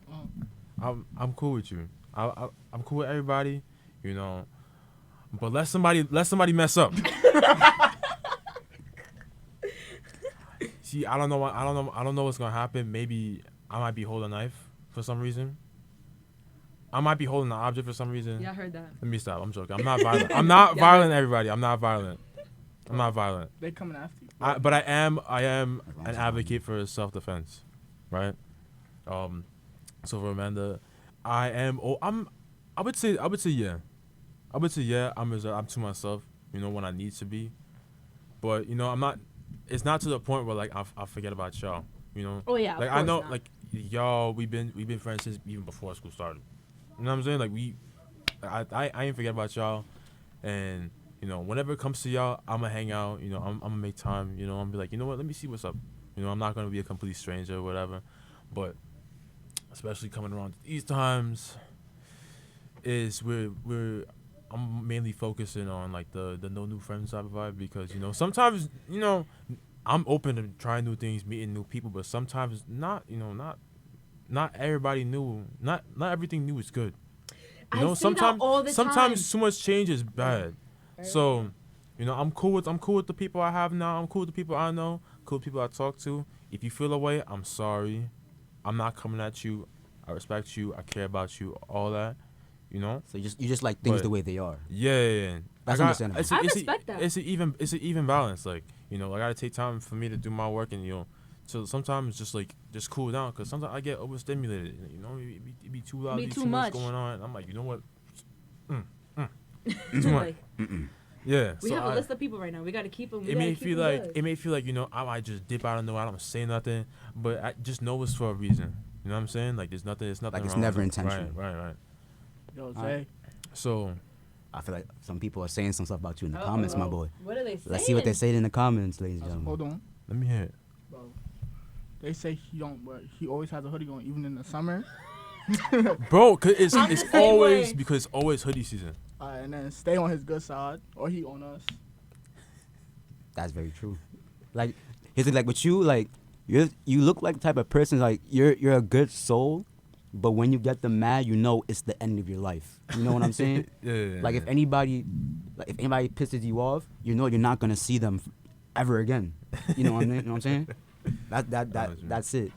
I'm cool with you. I'm cool with everybody, you know, but let somebody mess up. See, I don't know what's gonna happen. Maybe I might be holding a knife for some reason. I might be holding an object for some reason. Yeah, I heard that. Let me stop. I'm joking. I'm not violent. I'm not Yeah. violent, everybody. I'm not violent. They coming after you. But I am an advocate for self-defense, right? So for Amanda, I would say yeah. I'm reserved. I'm to myself, you know, when I need to be. But, you know, I'm not. It's not to the point where like I forget about y'all, you know. Oh yeah. Like of I course know, not. like y'all, we've been friends since even before school started. You know what I'm saying? Like I ain't forget about y'all, and you know, whenever it comes to y'all, I'ma hang out. You know, I'm gonna make time. You know, I'm be like, you know what? Let me see what's up. You know, I'm not gonna be a complete stranger or whatever, but especially coming around these times, is I'm mainly focusing on like the no new friends type of vibe because you know sometimes you know I'm open to trying new things, meeting new people, but sometimes not everybody new, not everything new is good. You know, I say that all the sometimes time. too much change is bad. Very So, you know, I'm cool with the people I have now. I'm cool with the people I know. Cool with people I talk to. If you feel away, I'm sorry. I'm not coming at you. I respect you. I care about you. All that. You know. So you just like things But- the way they are. Yeah. That's understandable. I respect that. It's an even balance. Like, you know, I gotta take time for me to do my work, and you know, so sometimes just cool down, because sometimes I get overstimulated. You know, it be too loud, too much going on. And I'm like, you know what? Too much. Yeah. We have a list of people right now. We gotta keep them. It may feel like you know, I might just dip out of nowhere. I don't say nothing, but I just know it's for a reason. You know what I'm saying? Like there's nothing. It's nothing. Like it's wrong never with it. intentional. Right. Yo, Zay. So. I feel like some people are saying some stuff about you in the comments, my boy. What are they saying? Let's see what they say in the comments, ladies and gentlemen. Hold on. Let me hear it. Bro, they say he don't, but he always has a hoodie on, even in the summer. Bro, cause it's always way. because it's always hoodie season. And then stay on his good side, or he on us. That's very true. Like, here's the, like with you, like you look like the type of person, like you're a good soul, but when you get them mad, you know it's the end of your life. You know what I'm saying? Yeah. Like if anybody pisses you off, you know you're not gonna see them ever again. You know what I mean? You know what I'm saying? That's it.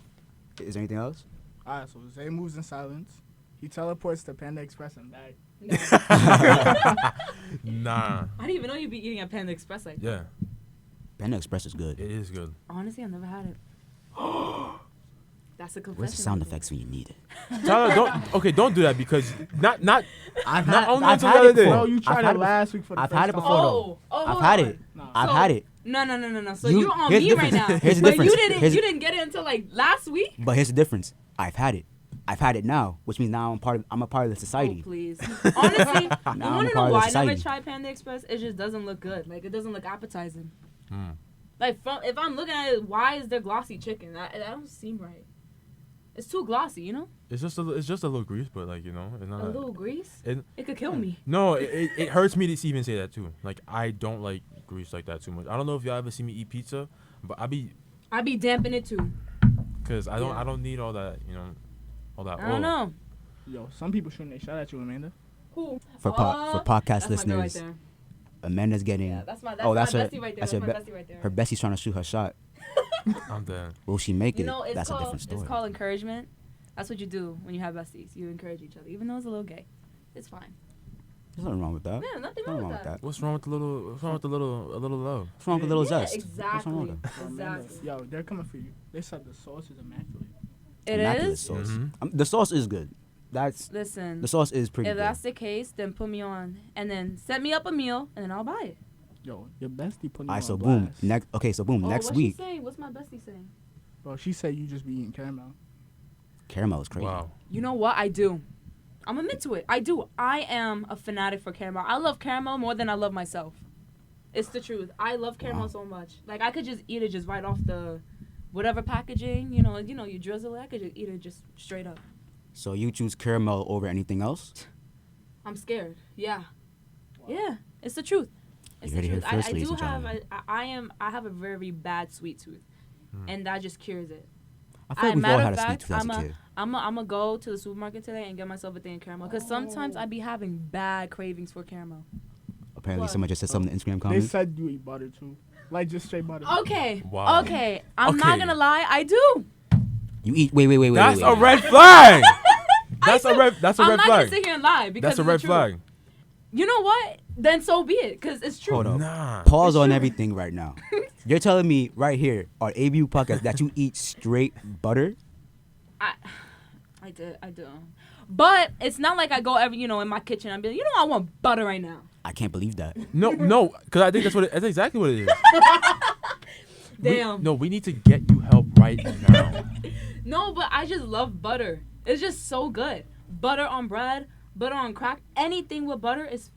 Is there anything else? Alright, so Zay moves in silence. He teleports to Panda Express and back. Nah. I didn't even know you'd be eating at Panda Express like that. Yeah. Panda Express is good. It is good. Honestly, I've never had it. That's a confession. Where's the sound effects when you need it? Tyler, don't do that, because not I've not only I've until had the other it day. before. Bro, you tried had it last week for the I've first had it time. before though. Oh, I've hold had on. it. Nah. I've So- had it. No. So You- you're on here's me the right difference. now. Here's the but difference. Here's- you didn't get it until like last week. But here's the difference. I've had it. I've had it now, which means now I'm a part of the society. Oh, please. Honestly, you I'm want a to part know of why I never society. tried Panda Express? It just doesn't look good. Like, it doesn't look appetizing. Mm. Like, if I'm looking at it, why is there glossy chicken? That don't seem right. It's too glossy, you know? It's just a little grease, but like, you know, it's not A little grease? It- It could kill me. No, it hurts me to even say that too. Like, I don't like grease like that too much. I don't know if y'all ever see me eat pizza, but I be damping it too. because I Yeah. don't need all that, you know, all that. I don't know. Yo, some people shooting their shot at you, Amanda. Who? For podcast That's my girl right listeners, there. Amanda's getting. Yeah, that's my her, bestie right there. that's That's my her, bestie right there. her bestie's trying to shoot her shot. I'm dead. Will she make You it? know, That's a different story. it's called encouragement. That's what you do when you have besties. You encourage each other, even though it's a little gay. It's fine. There's nothing wrong with that. Yeah, nothing Nothing wrong wrong with with that. that. What's wrong with a little love? What's wrong with a little Yeah, zest? What's wrong with exactly. that? Amanda, Exactly. yo, they're coming for you. They said the sauce is immaculate. It Immaculate is. sauce. Mhm. The sauce is good. Listen, The sauce is pretty if good. that's the case, then put me on, and then set me up a meal, and then I'll buy it. Yo, your bestie putting you All on right, so boom. blast. Next What's she week, saying? What's my bestie saying? Bro, she said you just be eating caramel. caramel is crazy. Wow. You know what? I do. I'm admit to it. I do. I am a fanatic for caramel. I love caramel more than I love myself. It's the truth. I love caramel Wow. so much. Like, I could just eat it just right off the whatever packaging. You know, you drizzle it. I could just eat it just straight up. So you choose caramel over anything else? I'm scared. Yeah. Wow. Yeah. It's the truth. It's You the heard it here truth. first, I ladies do and have. gentlemen. I have a very bad sweet tooth, and that just cures it. I feel like we've all matter had of a sweet fact, tooth as a kid. I'm gonna go to the supermarket today and get myself a thing of caramel. Because sometimes I be having bad cravings for caramel. Apparently, What? someone just said something in the Instagram They comments. said you eat butter too. Like just straight butter. Okay. Wow. Okay. I'm not Okay. gonna lie. I do. You eat. Wait. That's wait. a red flag. That's I a do. red. That's a I'm red not gonna flag. sit here and lie because That's a it's red the truth. flag. You know what? Then so be it. Because it's true. Hold up. Nah. Pause It's on true. everything right now. You're telling me right here on ABU podcast that you eat straight butter? I do. But it's not like I go in my kitchen and be like, I want butter right now. I can't believe that. No, because I think that's exactly what it is. Damn. We need to get you help right now. No, but I just love butter. It's just so good. Butter on bread, butter on crack. Anything with butter is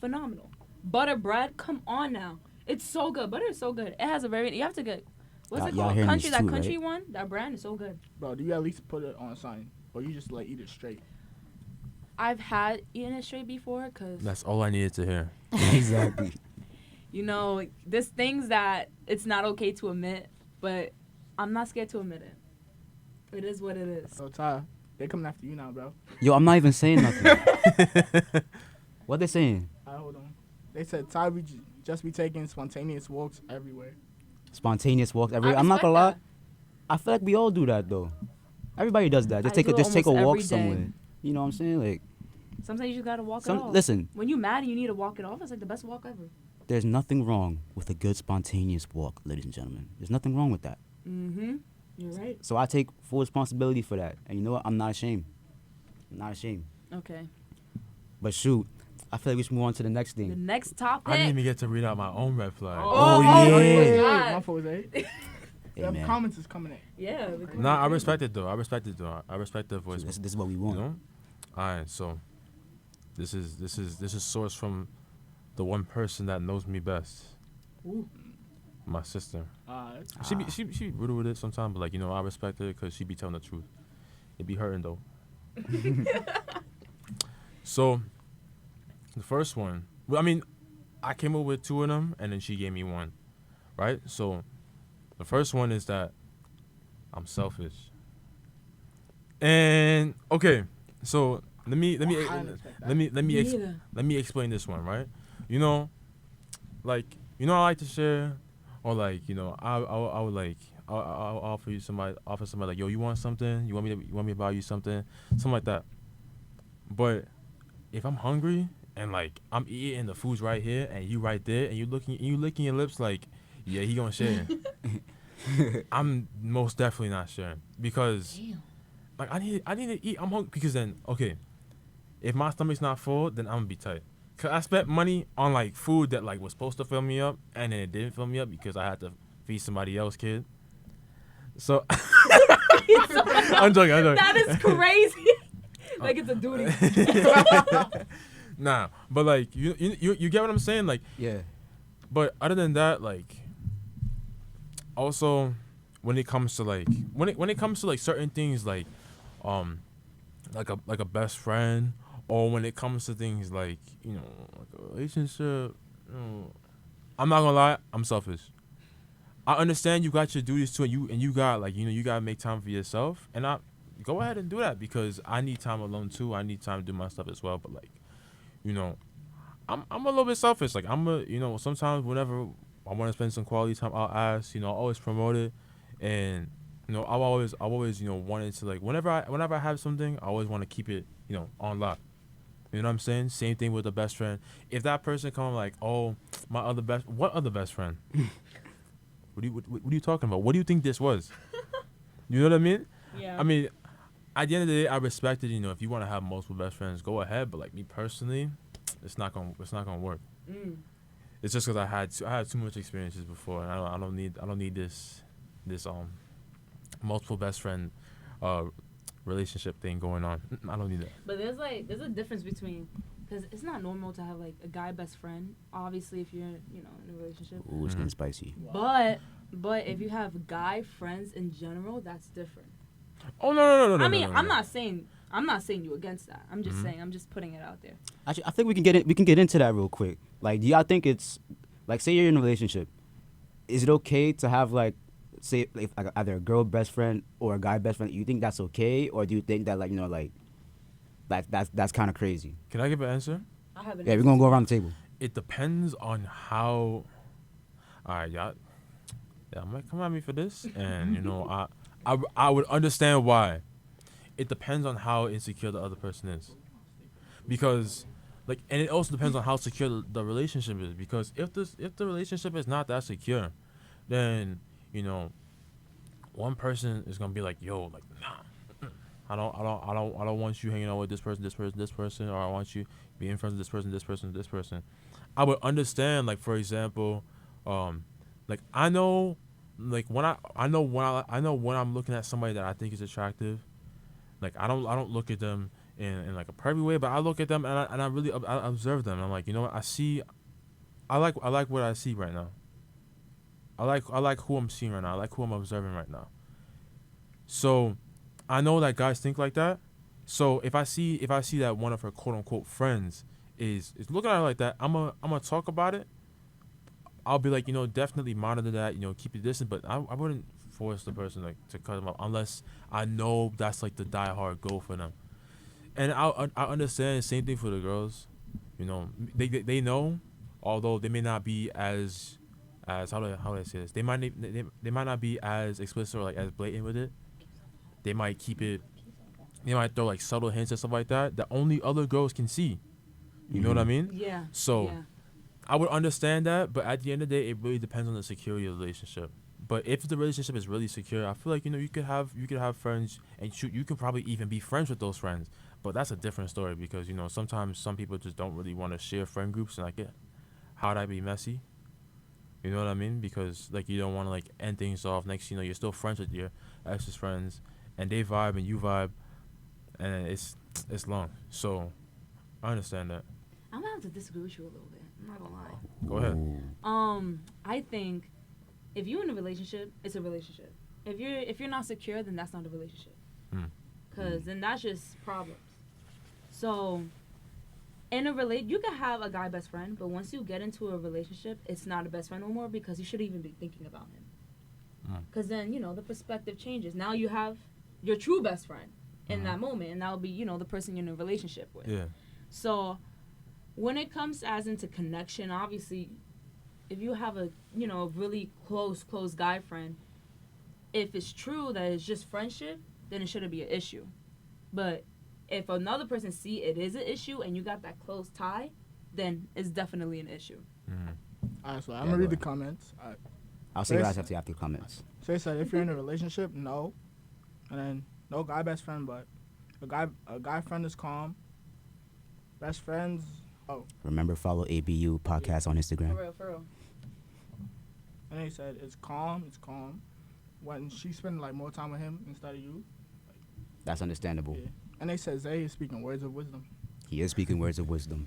phenomenal. Butter bread, come on now. It's so good. Butter is so good. It has a you have to get, what's it Y'all called? hearing Country, this that too, country right? one, that brand is so good. Bro, do you at least put it on something? Or you just like eat it straight? I've had eaten it straight before because, That's all I needed to hear. Exactly. there's things that it's not okay to admit, but I'm not scared to admit it. It is what it is. So Ty, they coming after you now, bro. Yo, I'm not even saying nothing. What they saying? Alright, hold on. They said Ty we just be taking spontaneous walks everywhere. Spontaneous walks every. I I'm not respect gonna lie. that. I feel like we all do that though. Everybody does that. Just I take a do just take a almost walk every day. somewhere. You know what I'm saying? Like, Sometimes you just gotta walk it off. Listen, When you mad and you need to walk it off, it's like the best walk ever. there's nothing wrong with a good spontaneous walk, ladies and gentlemen. There's nothing wrong with that. Mm-hmm. You're right. So I take full responsibility for that. And you know what? I'm not ashamed. I'm not ashamed. Okay. But shoot, I feel like we should move on to the next The thing. next topic. I didn't even get to read out my own red flag. Oh, yeah. God. My fault, eh? Hey, Them man. comments is coming in. Yeah. Nah, I respect it though. I respect it though. I respect the voice. This is what we You want. know? Alright, so this is sourced from the one person that knows me best. Ooh. My sister. Alright. She be rude with it sometimes, but like, you know, I respect it because she be telling the truth. It be hurting though. So the first one, well, I mean, I came up with two of them and then she gave me one, right? So the first one is that I'm selfish. And okay, so let me I didn't expect that. let me explain this one, right? You know, like, you know, I like to share, or like, you know, I would like I'll offer somebody like, yo, you want something? You want me to buy you something? Something like that. But if I'm hungry and like I'm eating the food's right here and you right there and you licking your lips like, yeah, he gonna share. I'm most definitely not sharing because Damn. like I need to eat. I'm hungry because then okay, if my stomach's not full, then I'm gonna be tight. Cause I spent money on like food that like was supposed to fill me up and then it didn't fill me up because I had to feed somebody else, kid. So I'm joking. That is crazy. Like it's a duty. Nah, but like you get what I'm saying, like. Yeah. But other than that, like, also when it comes to like when it comes to like certain things like like a best friend, or when it comes to things like, you know, like a relationship, you know, I'm not gonna lie, I'm selfish. I understand you got your duties too, and you got like, you know, you gotta make time for yourself, and I go ahead and do that because I need time alone too. I need time to do my stuff as well. But like, you know, I'm a little bit selfish. Like you know, sometimes whenever I want to spend some quality time, I'll ask. You know, I'll always promote it, and you know, I've always you know wanted to like whenever I have something, I always want to keep it, you know, on lock. You know what I'm saying? Same thing with the best friend. If that person come like, oh, what other best friend? What are you talking about? What do you think this was? You know what I mean? Yeah. I mean, at the end of the day, I respect it. You know, if you want to have multiple best friends, go ahead. But like me personally, it's not gonna work. Mm. It's just because I had too much experiences before, and I don't need this multiple best friend relationship thing going on. I don't need that. But there's a difference between, because it's not normal to have like a guy best friend. Obviously, if you're in a relationship. Ooh, it's getting spicy. But if you have guy friends in general, that's different. Oh no. I mean, no. I'm not saying you against that. I'm just saying, I'm just putting it out there. Actually, I think we can get into that real quick. Like, do y'all think it's like, say you're in a relationship, is it okay to have like, say like either a girl best friend or a guy best friend? You think that's okay, or do you think that like, you know, like that's kind of crazy? Can I give an answer? I have an Yeah, we're gonna go around the table. It depends on how. All right, y'all might come at me for this, and you know, I would understand why. It depends on how insecure the other person is, because, like, and it also depends on how secure the relationship is. Because if the relationship is not that secure, then you know, one person is gonna be like, yo, like, nah, I don't want you hanging out with this person, or I want you being friends with this person. I would understand, like, for example, like I know when I'm looking at somebody that I think is attractive, like I don't look at them in like a pervy way, but I look at them and I really I observe them. And I'm like, you know what, I like what I see right now. I like who I'm seeing right now. I like who I'm observing right now. So I know that guys think like that. So if I see that one of her quote unquote friends is looking at her like that, I'm gonna talk about it. I'll be like, you know, definitely monitor that, you know, keep it distant, but I wouldn't force the person like to cut them up unless I know that's like the diehard goal for them. And I understand, same thing for the girls. You know, they know, although they may not be as how do I say this? They might not be as explicit or like as blatant with it. They might keep it they might throw like subtle hints and stuff like that that only other girls can see. You know what I mean? Yeah. So Yeah. I would understand that, but at the end of the day, it really depends on the security of the relationship. But if the relationship is really secure, I feel like you could have friends, and shoot, you could probably even be friends with those friends. But that's a different story because sometimes some people just don't really want to share friend groups, and like how that be messy. You know what I mean? Because like you don't want to like end things off. Next, you're still friends with your ex's friends, and they vibe and you vibe, and it's long. So I understand that. I'm gonna have to disagree with you a little bit. I'm not gonna lie. Go ahead. I think if you're in a relationship, it's a relationship. If you're not secure, then that's not a relationship. Cause then that's just problems. So, in a you can have a guy best friend, but once you get into a relationship, it's not a best friend no more because you shouldn't even be thinking about him. Cause then the perspective changes. Now you have your true best friend in that moment, and that'll be the person you're in a relationship with. Yeah. So, when it comes as into connection, obviously, if you have a really close guy friend, if it's true that it's just friendship, then it shouldn't be an issue. But if another person see it is an issue and you got that close tie, then it's definitely an issue. Alright, so I'm gonna read the comments. I'll say what I have to after comments. So they said if you're in a relationship, no, and then no guy best friend, but a guy friend is calm. Best friends. Oh. Remember, follow ABU podcast on Instagram. For real. And they said it's calm. When she's spending like more time with him instead of you. That's understandable. Yeah. And they said Zay is speaking words of wisdom. He is speaking words of wisdom.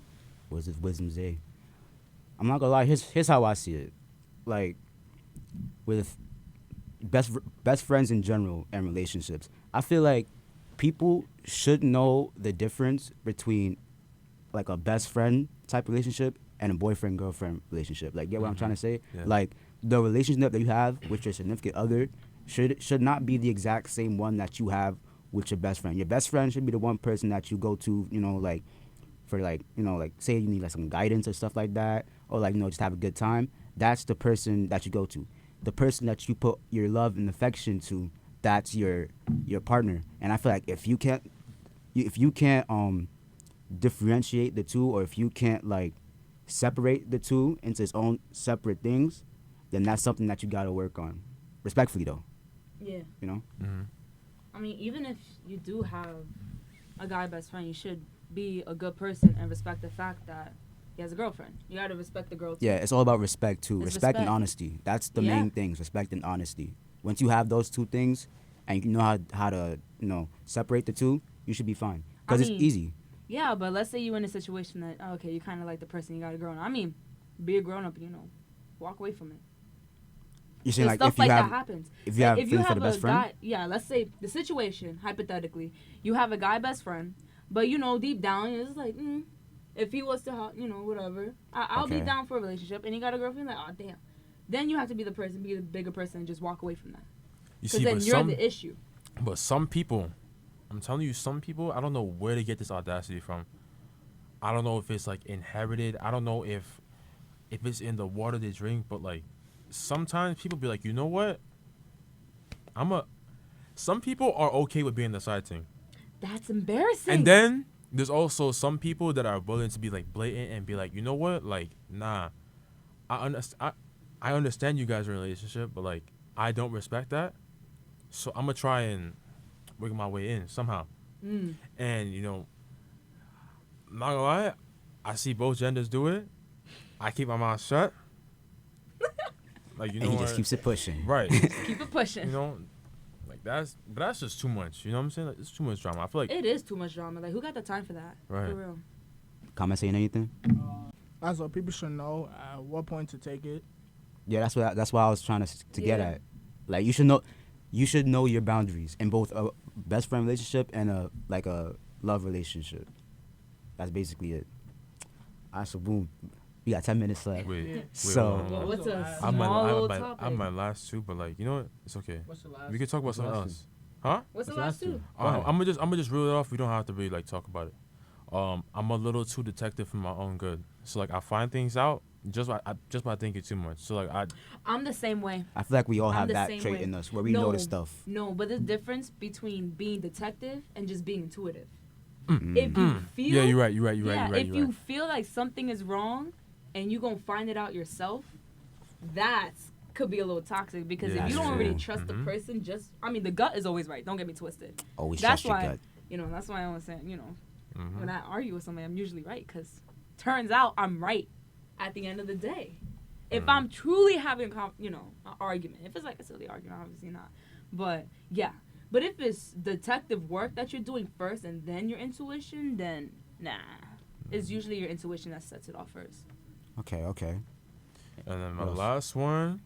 Words of wisdom, Zay. I'm not gonna lie. Here's how I see it. Like, with best friends in general and relationships, I feel like people should know the difference between like a best friend type relationship and a boyfriend girlfriend relationship. Like, get what I'm trying to say? Yeah. Like, the relationship that you have with your significant other should not be the exact same one that you have with your best friend. Your best friend should be the one person that you go to, like, for like, like, say you need like some guidance or stuff like that, or like, just have a good time. That's the person that you go to. The person that you put your love and affection to, that's your partner. And I feel like if you can't differentiate the two, or if you can't like separate the two into its own separate things, then that's something that you gotta work on. Respectfully though. Yeah. I mean, even if you do have a guy best friend, you should be a good person and respect the fact that he has a girlfriend. You gotta respect the girl too. Yeah, it's all about respect too. It's Respect and respect. honesty. That's the main things. Respect and honesty. Once you have those two things, and you know how to separate the two, you should be fine. Because it's easy. Yeah, but let's say you're in a situation that okay, you kind of like the person, you got a grown up. I mean, be a grown up. Walk away from it. You're saying like stuff if you like have that happens. if you have if you feelings for have the best a friend. guy, yeah, let's say the situation hypothetically, you have a guy best friend, but deep down it's like, if he was to, whatever, I'll be Okay. down for a relationship, and he got a girlfriend, like, oh damn, then you have to be the bigger person, and just walk away from that. You Because see, then but you're the issue. But some people, I'm telling you, some people, I don't know where they get this audacity from. I don't know if it's like inherited. I don't know if it's in the water they drink. But like, sometimes people be like, you know what? Some people are okay with being the side thing. That's embarrassing. And then there's also some people that are willing to be like blatant and be like, you know what? Like, nah, I understand you guys are in a relationship, but like, I don't respect that. So I'm gonna try and work my way in somehow. And not gonna lie, I see both genders do it. I keep my mouth shut. Like, And he just keeps it pushing. Right. Keep it pushing. Like that's just too much. You know what I'm saying? Like, it's too much drama. I feel like It is too much drama. Like, who got the time for that? Right. For real. Comment saying anything? That's what people should know at what point to take it. Yeah, that's what I was trying to get Yeah. at. Like, you should know your boundaries in both a best friend relationship and a love relationship. That's basically it. Alright, so boom, we got 10 minutes left. wait. So- hold on. What's a I'm small little my topic? I'm my last two, but like, you know what? It's okay. What's the last? We could talk about What's the something last else. Huh? What's the What's last the two? last Go ahead. I'm gonna just reel it off. We don't have to really like talk about it. I'm a little too detective for my own good. So like I find things out just by thinking too much. So like I'm the same way. I feel like we all I'm have the that same trait way. in us where we No. notice stuff. No, but there's a difference between being detective and just being intuitive. Mm. If you feel, yeah, you're right. if you feel like something is wrong, and you gonna find it out yourself, that could be a little toxic because Yeah, if you that's don't really true. trust the person, the gut is always right. Don't get me twisted. Always That's trust your why, gut. that's why I always say, Mm-hmm. when I argue with somebody, I'm usually right because turns out I'm right at the end of the day. If I'm truly having an argument, if it's like a silly argument, obviously not. But yeah, but if it's detective work that you're doing first and then your intuition, then nah, it's usually your intuition that sets it off first. Okay. And then my What else? last one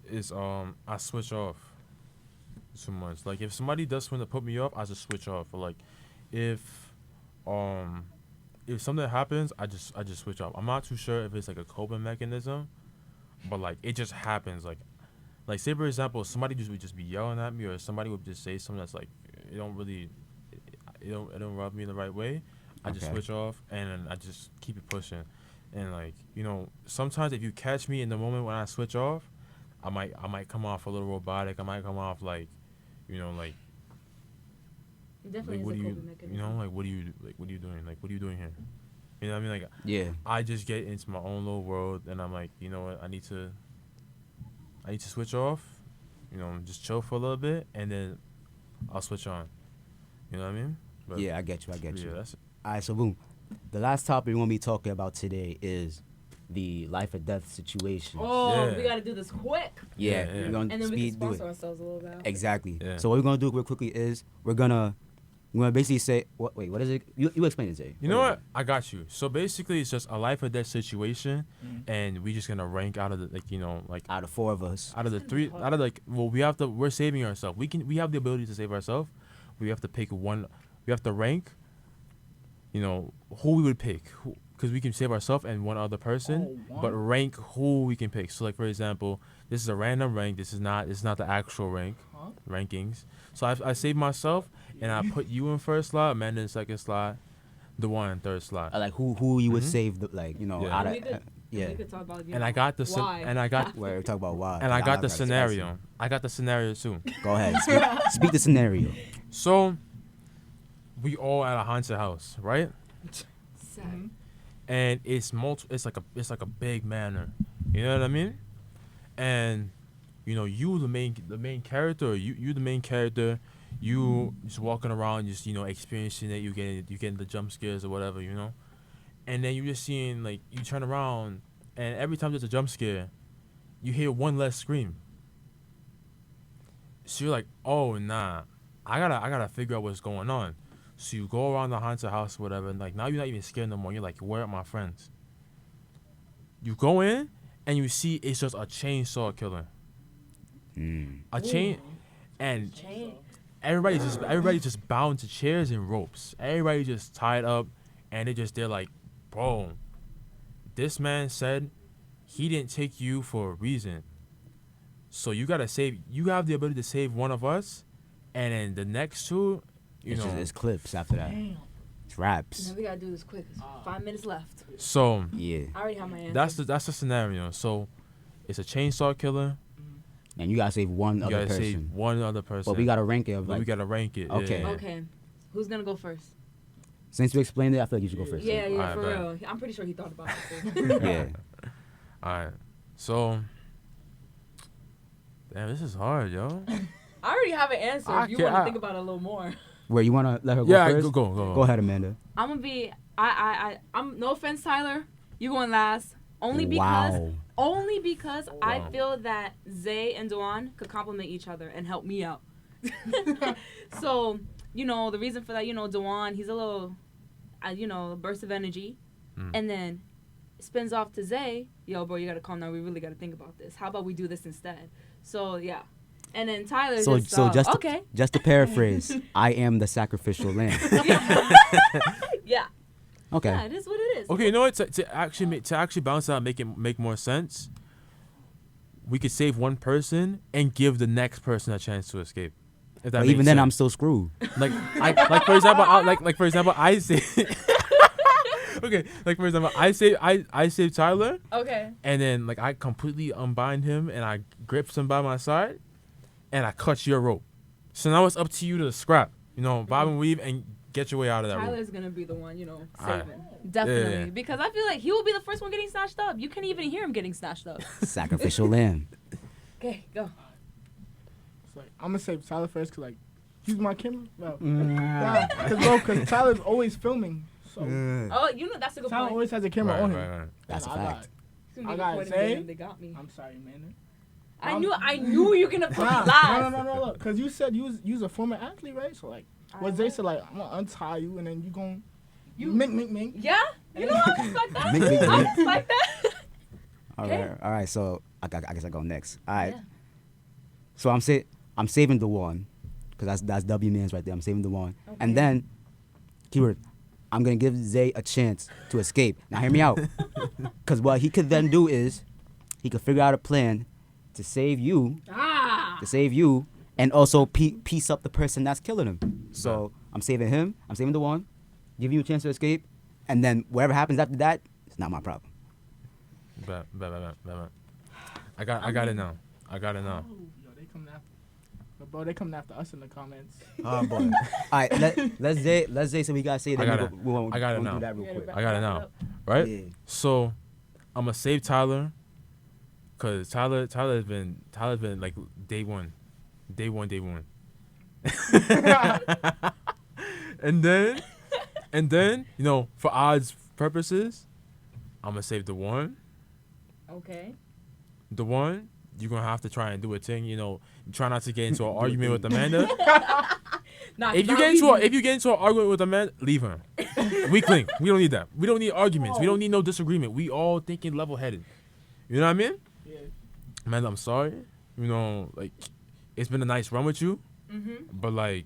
is I switch off too much. Like if somebody does something to put me off, I just switch off. Or like if something happens, I just switch off. I'm not too sure if it's like a coping mechanism, but like it just happens. Like say for example, somebody would just be yelling at me, or somebody would just say something that's like it don't rub me the right way. I just Okay. switch off and then I just keep it pushing. And like sometimes if you catch me in the moment when I switch off, I might come off a little robotic. I might come off like like It definitely what is do a you coping mechanism. what are you doing, like what are you doing here, you know what I mean? Like Yeah. I just get into my own little world and I'm like, you know what, I need to switch off, just chill for a little bit and then I'll switch on, you know what I mean? But Yeah, I get you. yeah, that's it. All right, so boom. The last topic we're gonna be talking about today is the life or death situation. Oh, Yeah. we gotta do this quick, Yeah, yeah. we're gonna and then we can speed through sponsor it. ourselves a little bit. Exactly. Yeah. So what we're gonna do real quickly is we're gonna basically say what is it? You explain it, Jay. You know what? I got you. So basically, it's just a life or death situation, and we just gonna rank out of the Out of four of us. out of the three, out of we're saving ourselves. We have the ability to save ourselves. We have to pick one. We have to rank. Who we would pick, because we can save ourselves and one other person, but rank who we can pick. So like for example, this is a random rank. It's not the actual rankings. So I saved myself and I put you in first slot, Amanda in second slot, Dewan in third slot. Like who you would Mhm. save Yeah. out of We could- yeah. We could talk about And I got the why. Where we talk about why. and I got the like scenario. I got the scenario too. spicy. Go ahead. Speak the scenario. So we all at a haunted house, right? Sad. And it's it's like a big manor. You know what I mean? And you the main character, you the main character, you just walking around just experiencing it, you getting the jump scares or whatever, And then you just seeing like you turn around and every time there's a jump scare, you hear one less scream. So you're like, "Oh, nah. I gotta figure out what's going on." So you go around the haunted house or whatever, and like now you're not even scared no more. You're like, where are my friends? You go in and you see it's just a chainsaw killer. A chain, and everybody just bound to chairs and ropes. Everybody just tied up, and they're like, bro, this man said he didn't take you for a reason. So you have the ability to save one of us, and then the next two. It's clips after that. Damn. It's raps. We gotta do this quick. 5 minutes left. So Yeah. I already have my answer. that's the scenario. So it's a chainsaw killer. And you gotta save one You other gotta save person. one other person. But we gotta rank it. Of, But we like, gotta rank it. Okay. Yeah. Okay, who's gonna go first? since you explained it, I feel like you should go first. Yeah, Alright, for bet. real. I'm pretty sure he thought about it too. Yeah. All right. So. Damn, this is hard, yo. I already have an answer. I If you can't- want to I- think about it a little more. Where you wanna let her go Yeah, first? go. Go ahead, Amanda. I'm gonna be. I'm. No offense, Tyler. You going last? Only because Wow. I feel that Zay and Dewan could complement each other and help me out. So the reason for that, Dewan, he's a little, burst of energy, and then spins off to Zay. Yo, bro, you gotta calm down. We really gotta think about this. How about we do this instead? So yeah, and then Tyler. So just okay. just to paraphrase, I am the sacrificial lamb. Yeah. Okay. Yeah, it is what it is. Okay, you know what? To actually balance out, and make more sense. We could save one person and give the next person a chance to escape. If that But makes even then, sense. I'm still screwed. like for example, I say Okay, like for example, I saved Tyler, Okay. and then like I completely unbind him and I grips him by my side, and I cut your rope. So now it's up to you to scrap. You know, bob and weave and get your way out of that rope. Tyler's gonna be the one, Alright. saving. Definitely. Yeah. Because I feel like he will be the first one getting snatched up. You can't even hear him getting snatched up. Sacrificial lamb. Okay, go. It's like I'm gonna save Tyler first, cause like he's my camera. Nah, cause Tyler's always filming. So Oh, that's a good Tyler point. always has a camera on him. Right. That's a And I fact. It's gonna be I gotta recording say- them. They got me. I'm sorry, man. I knew you were gonna put me last. No. Look, cause you said you was a former athlete, right? So like, what they said, like, I'm gonna untie you and then you gon' mink. Yeah? You know I was like that. Mink, mink, I mink. was like that. All right. So I guess I go next. All right. Yeah. So I'm saving the one, cause that's W man's right there. I'm saving the one, Okay. and then keyword, I'm gonna give Zay a chance to escape. Now hear me out, cause what he could then do is he could figure out a plan to save you, and also piece up the person that's killing him. So I'm saving him. I'm saving the one, giving you a chance to escape, and then whatever happens after that, it's not my problem. Bet. I got it now. Oh, yo, they coming after. But bro, they coming after us in the comments. Oh boy. All right, let's say so we gotta say that. I got it. We won't I got it do now. that real quick. I got it now. Right? Yeah. So I'm gonna save Tyler, cause Tyler's been like day one. and then for odds purposes, I'm gonna save the one. Okay. The one, you're gonna have to try and do a thing. Try not to get into an argument with Amanda. Nah, If you get into an argument with Amanda, leave her. Weak link. We don't need that. We don't need arguments. We don't need no disagreement. We all thinking level headed. You know what I mean? Yeah. Amanda, I'm sorry. Like it's been a nice run with you, but like,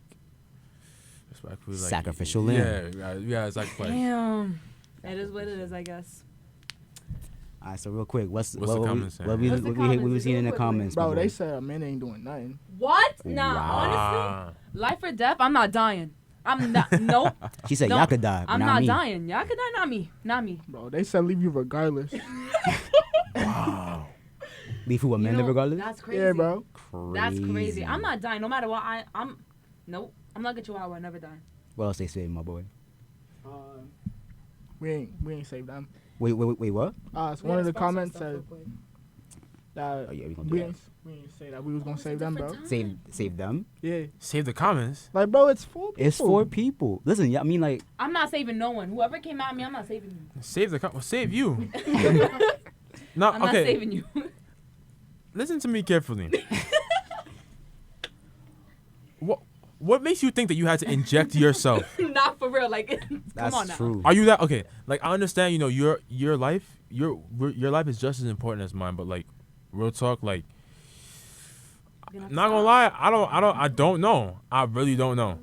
respectfully, like Sacrificial lamb. Yeah, exactly. Damn. It is what it is, I guess. All right, so real quick, what's the what comments saying? what we What's the we comments? seen in the Real quick, comments, Bro, my they boy? said a man ain't doing nothing. What? Nah, Wow. honestly, life or death, I'm not dying. I'm not. Nope. She said No, y'all could die, but I'm not not me. dying. Y'all could die, not me. Bro, they said leave you regardless. Wow. Leave who You Amanda know, regardless? That's crazy. Yeah, bro. That's crazy. I'm not dying no matter what. Nope. I'm not gonna get you out. I never die. What else they say, my boy? We ain't saved them. Wait, what? So one of the comments said that Oh yeah, we gonna do we that. ain't say that we was gonna save them, bro. Save them. Yeah. Save the comments. Like, bro, it's 4 people. It's 4 people. Listen, yeah, I mean like I'm not saving no one. Whoever came at me, I'm not saving you. Save you. No, I'm not okay. saving you. Listen to me carefully. What makes you think that you had to inject yourself? Not for real. Like, that's come on now. true. Are you that okay? Like I understand, your life, your life is just as important as mine. But like, real talk, like, You're gonna not gonna lie, I don't know. I really don't know.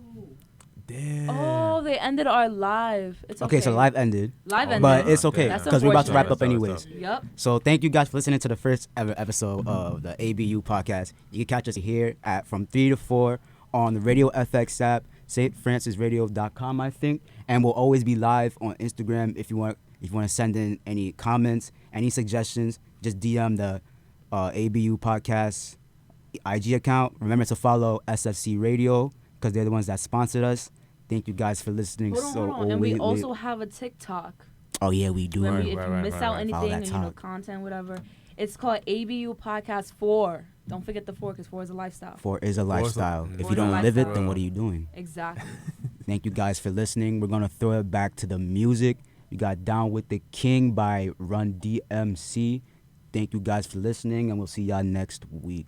Damn. Oh, they ended our live. It's okay. Okay, so live ended, Live ended. but it's okay That's because we're about to wrap up unfortunate. anyways. Yep. So thank you guys for listening to the first ever episode of the ABU podcast. You can catch us here from 3 to 4 on the Radio FX app, stfrancisradio.com, I think, and we'll always be live on Instagram. If you want to send in any comments, any suggestions, just DM the ABU podcast IG account. Remember to follow SFC Radio because they're the ones that sponsored us. Thank you guys for listening. Hold on. And we also have a TikTok. Oh yeah, we do. Where Right, if you right, miss right, out right. Follow anything, that talk. content, whatever, it's called ABU Podcast 4. Don't forget the 4 because 4 is a lifestyle. 4 is a lifestyle. If Four you is a don't live it, lifestyle. then what are you doing? Exactly. Thank you guys for listening. We're gonna throw it back to the music. We got Down with the King by Run DMC. Thank you guys for listening, and we'll see y'all next week.